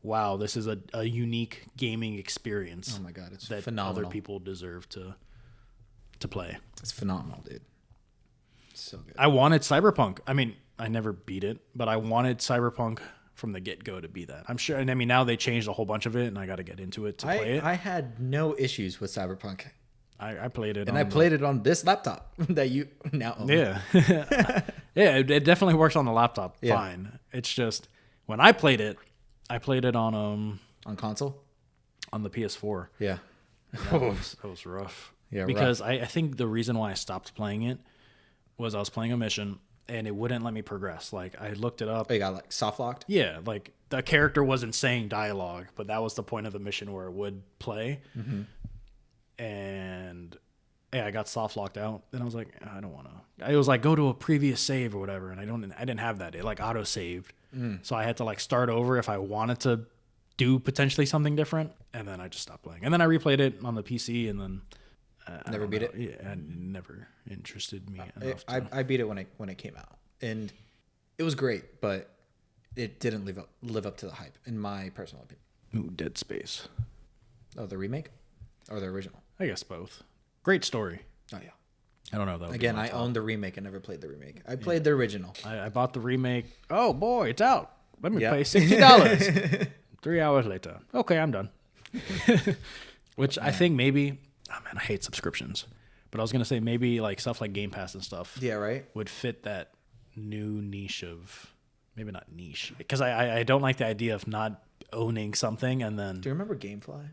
wow, this is a unique gaming experience. Oh my god, it's that phenomenal. Other people deserve to play. It's phenomenal, dude. It's so good. I wanted Cyberpunk. I mean, I never beat it, but I wanted Cyberpunk from the get-go to be that. I'm sure. And I mean, now they changed a whole bunch of it, and I got to get into it to play it. I had no issues with Cyberpunk. I played it, and I played it on this laptop that you now own. Yeah, yeah. It definitely works on the laptop fine. It's just when I played it on console, on the PS4. Yeah, that was rough. Yeah, because I think the reason why I stopped playing it was I was playing a mission and it wouldn't let me progress. Like I looked it up. Oh, you got like soft locked? Yeah, like the character wasn't saying dialogue, but that was the point of the mission where it would play. And yeah, I got soft locked out. Then I was like, I don't want to. It was like go to a previous save or whatever, and I didn't have that. It like auto saved, so I had to like start over if I wanted to do potentially something different. And then I just stopped playing. And then I replayed it on the PC, and then never beat it. Yeah, it never interested me enough. I beat it when it came out, and it was great, but it didn't live up to the hype, in my personal opinion. Ooh, Dead Space. Oh, the remake or the original? I guess both. Great story. Oh yeah. I don't know though. Again, I own the remake. I never played the remake. I played the original. I bought the remake. Oh boy, it's out. Let me pay $60. 3 hours later. Okay, I'm done. Which I think maybe. Oh man, I hate subscriptions. But I was gonna say maybe like stuff like Game Pass and stuff. Yeah, right. Would fit that new niche of maybe not niche because I don't like the idea of not owning something and then. Do you remember GameFly?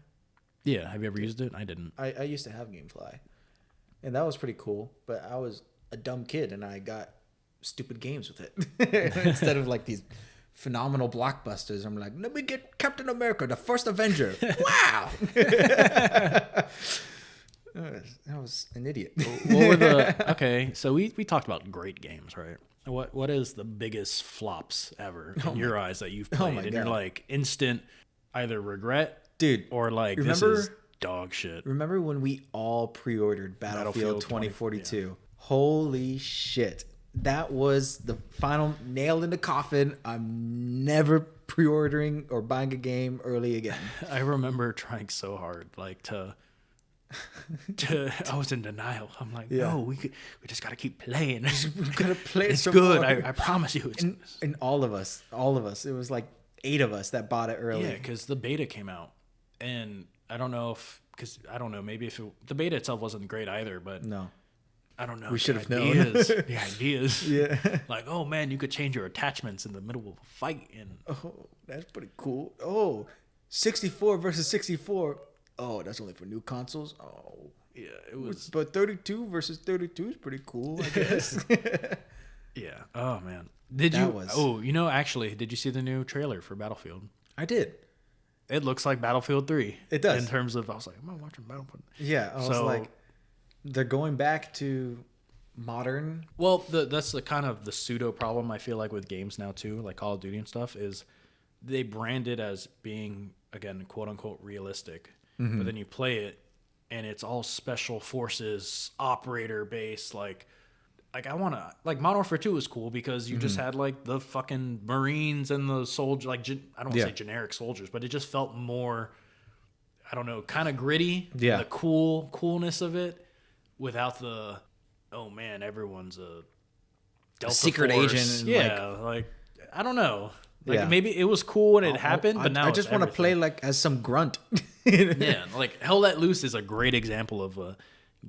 Yeah, have you ever used it? I didn't. I used to have GameFly, and that was pretty cool. But I was a dumb kid, and I got stupid games with it instead of like these phenomenal blockbusters. I'm like, let me get Captain America, the first Avenger. Wow. I was an idiot. What were the okay? So we talked about great games, right? What is the biggest flops ever in your eyes that you've played, and you're like instant either regret. Dude, or like this is dog shit. Remember when we all pre-ordered Battlefield 2042? Yeah. Holy shit. That was the final nail in the coffin. I'm never pre-ordering or buying a game early again. I remember trying so hard like to I was in denial. I'm like, no, we just got to keep playing. We got to play it. It's good. I promise you. And all of us, it was like 8 of us that bought it early. Yeah, because the beta came out. And I don't know maybe if the beta itself wasn't great either, but no, I don't know. We should have known. The ideas. Yeah. Like, oh man, you could change your attachments in the middle of a fight. And oh, that's pretty cool. Oh, 64 versus 64. Oh, that's only for new consoles. Oh. Yeah, it was. But 32 versus 32 is pretty cool, I guess. Yeah. Oh man. Actually, did you see the new trailer for Battlefield? I did. It looks like Battlefield 3. It does. In terms of, I was like, am I watching Battlefield? Yeah, I was like, they're going back to modern. Well, that's the kind of the pseudo problem I feel like with games now too, like Call of Duty and stuff, is they brand it as being, again, quote unquote realistic, but then you play it and it's all special forces, operator based, like I want to, like Modern Warfare 2 was cool because you just had like the fucking Marines and the soldiers, like I don't want to say generic soldiers, but it just felt more, I don't know, kind of gritty. Yeah. The coolness of it without the, oh man, everyone's a Delta secret Force. agent. And yeah. Like, I don't know. Like maybe it was cool when it happened, but now I just want to play like as some grunt. Yeah. Like Hell Let Loose is a great example of a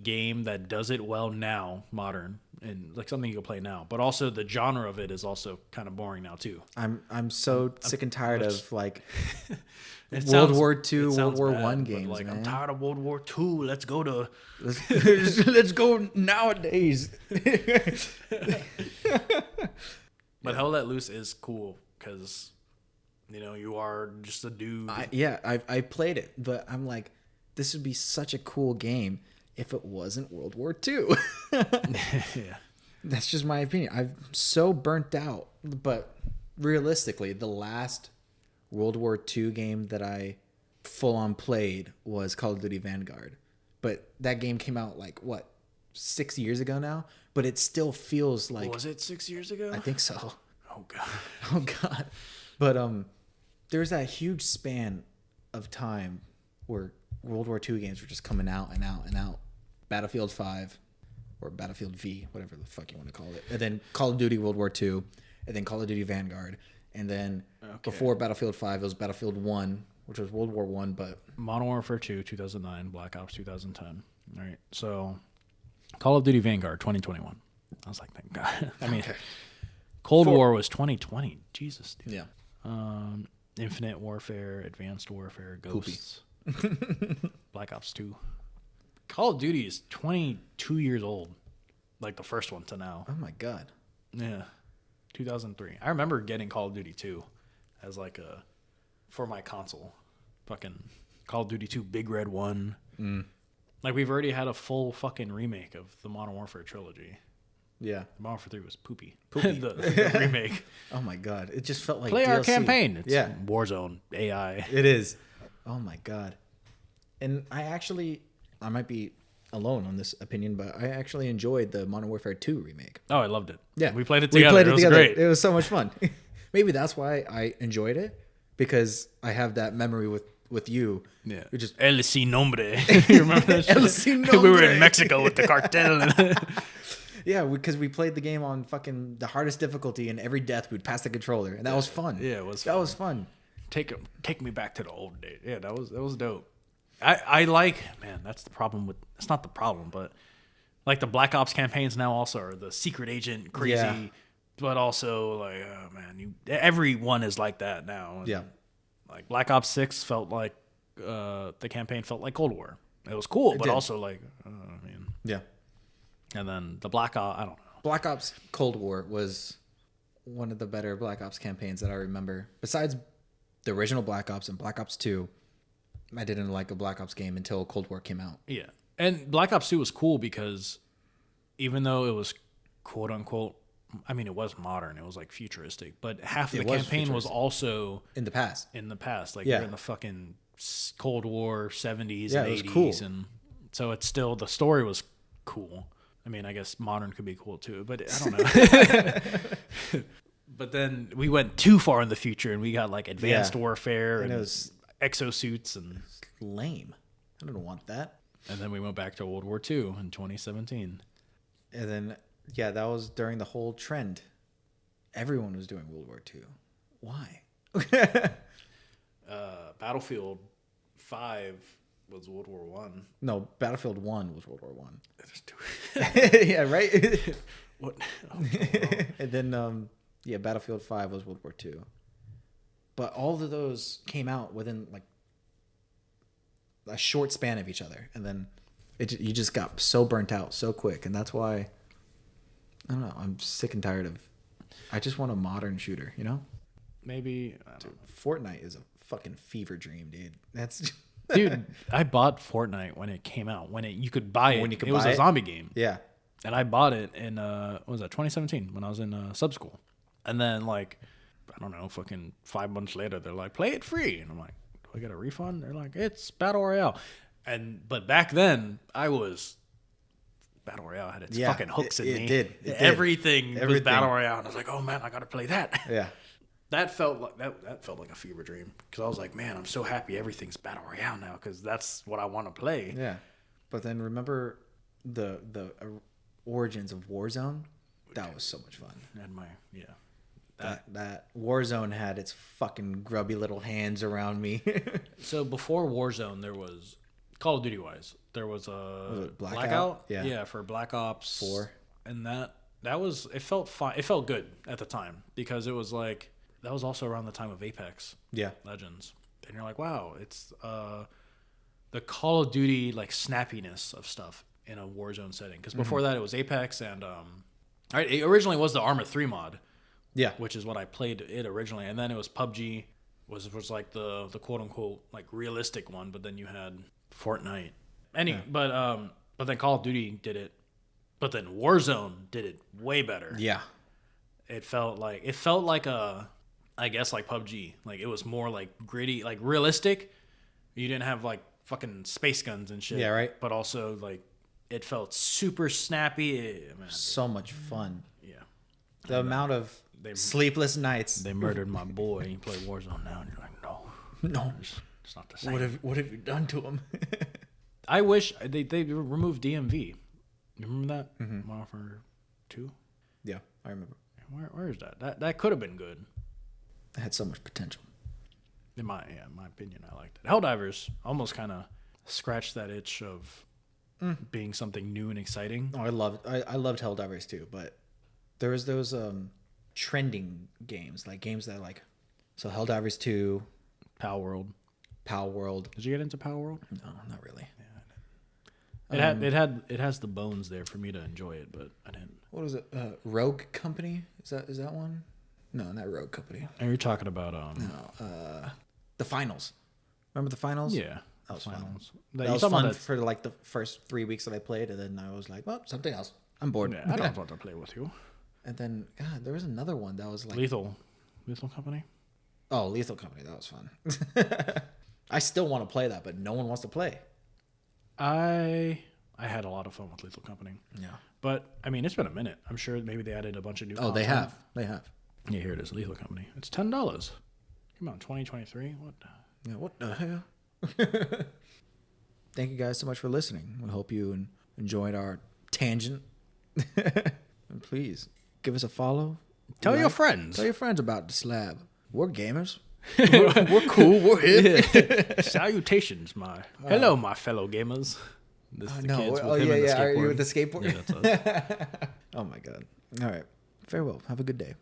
game that does it well now, modern, and like something you can play now. But also the genre of it is also kind of boring now too. I'm so sick and tired of like It World sounds- War it II, World sounds War bad, One but, games. like Man. I'm tired of World War II. Let's go to Let's go nowadays. But Hell Let Loose is cool because, you know, you are just a dude. I played it, but I'm like, this would be such a cool game if it wasn't World War II. Yeah. That's just my opinion. I'm so burnt out. But realistically, the last World War II game that I full on played was Call of Duty Vanguard. But that game came out like, what, 6 years ago now? But it still feels like... Was it 6 years ago? I think so. Oh, God. Oh, God. But there's that huge span of time where World War II games were just coming out and out and out. Battlefield 5 or Battlefield V, whatever the fuck you want to call it. And then Call of Duty World War II, and then Call of Duty Vanguard. And then before Battlefield 5, it was Battlefield 1, which was World War 1, but... Modern Warfare 2, 2009. Black Ops 2010. All right. So, Call of Duty Vanguard 2021. I was like, thank God. I mean, Cold War was 2020. Jesus, dude. Yeah. Infinite Warfare, Advanced Warfare, Ghosts. Black Ops 2. Call of Duty is 22 years old. Like the first one to now. Oh, my God. Yeah. 2003. I remember getting Call of Duty 2 as like for my console. Fucking Call of Duty 2 Big Red 1. Like we've already had a full fucking remake of the Modern Warfare trilogy. Yeah. Modern Warfare 3 was poopy. Poopy. the remake. Oh, my God. It just felt like Play DLC. our campaign. It's yeah. Warzone AI. It is. Oh, my God. And I might be alone on this opinion, but I actually enjoyed the Modern Warfare 2 remake. Oh, I loved it. Yeah. We played it together. It was great. It was so much fun. Maybe that's why I enjoyed it, because I have that memory with you. Yeah. We just El Sin Nombre. You remember that shit? El Sin We were Nombre. in Mexico with the cartel. yeah, because we played the game on fucking the hardest difficulty, and every death we'd pass the controller, and that was fun. Yeah, it was That fun. was fun. Take me back to the old days. Yeah, that was dope. I like, man, that's the problem with, it's not the problem, but like the Black Ops campaigns now also are the secret agent crazy, Yeah. but also like, oh man, everyone is like that now. And Yeah. like Black Ops 6 felt like the campaign felt like Cold War. It was cool, but did. also like, I mean, Yeah. and then the Black Ops, I don't know. Black Ops Cold War was one of the better Black Ops campaigns that I remember. Besides the original Black Ops and Black Ops 2, I didn't like a Black Ops game until Cold War came out. Yeah. And Black Ops 2 was cool because even though it was quote unquote, I mean, it was modern, it was like futuristic, but half of It the was campaign was futuristic. also In the past. Like Yeah. you're in the fucking Cold War 70s Yeah, and it was 80s. cool. And so it's still, the story was cool. I mean, I guess modern could be cool too, but I don't know. But then we went too far in the future and we got like advanced warfare And and it was exosuits and lame. I don't want that. then we went back to World War II in 2017. And then, yeah, that was during the whole trend. Everyone was doing World War II. Why? Battlefield 5 was World War One. No, Battlefield 1 was World War 1. There's two. yeah, right? What? And then, yeah, Battlefield 5 was World War 2. But all of those came out within, like, a short span of each other. And then you just got so burnt out so quick. And that's why, I don't know, I'm sick and tired of, I just want a modern shooter, you know? Maybe. I don't Dude, Fortnite is a fucking fever dream, dude. That's... Dude, I bought Fortnite when it came out. When you could buy it. When you could it was buy a it? zombie game. Yeah. And I bought it in what was that, 2017 when I was in sub school. And then like, I don't know, fucking 5 months later, they're like, play it free. And I'm like, do I get a refund? They're like, it's Battle Royale. But back then Battle Royale had its Yeah, fucking hooks in it me. did. It did. Everything was Everything. Battle Royale. And I was like, oh man, I gotta play that. Yeah. That felt like that felt like a fever dream because I was like, man, I'm so happy everything's Battle Royale now because that's what I want to play. Yeah. But then remember the origins of Warzone? That was so much fun. And That Warzone had its fucking grubby little hands around me. So before Warzone, there was Call of Duty wise. There was Was a it Blackout? Yeah, for Black Ops 4. And that was, it felt fine. It felt good at the time because it was like, that was also around the time of Apex Legends. And you're like, wow, it's the Call of Duty like snappiness of stuff in a Warzone setting. Because before that, it was Apex and it originally was the Arma 3 mod. Yeah. Which is what I played it originally. And then it was PUBG was like the quote unquote like realistic one, but then you had Fortnite. But then Call of Duty did it. But then Warzone did it way better. Yeah. It felt like I guess like PUBG. Like it was more like gritty, like realistic. You didn't have like fucking space guns and shit. Yeah, right. But also like it felt super snappy. So much fun. Yeah. The amount of sleepless nights. They murdered my boy. You play Warzone now, and you're like, no, it's not the same. What have you done to him? I wish they removed DMV. You remember that? Modern Warfare 2? Yeah, I remember. Where is that? That could have been good. It had so much potential. In my opinion, I liked it. Helldivers almost kind of scratched that itch of being something new and exciting. Oh, I loved Helldivers too, but there was those trending games, like games that like, so Helldivers 2, Pal World. Did you get into Pal World? No, not really. It has the bones there for me to enjoy it, but I didn't. What was it? Rogue Company? Is that one? No, not Rogue Company. And you're talking about the Finals. Remember the Finals? Yeah, that was Finals. Fun. That was fun for like the first 3 weeks that I played, and then I was like, well, something else. I'm bored. Yeah, I don't want to play with you. And then God, there was another one that was like Lethal Company. Oh, Lethal Company. That was fun. I still want to play that, but no one wants to play. I had a lot of fun with Lethal Company. Yeah. But, I mean, it's been a minute. I'm sure maybe they added a bunch of new content. They have. Yeah, here it is, Lethal Company. It's $10. Come on, 2023? What? Yeah, what the hell? Thank you guys so much for listening. We hope you enjoyed our tangent. And please, give us a follow. Tell your friends. Tell your friends about the slab. We're gamers. We're cool. We're hip. Yeah. Salutations, hello, my fellow gamers. This is the kids with him and the skateboard. Are you with the skateboard? Yeah, that's us. Oh my God. All right. Farewell. Have a good day.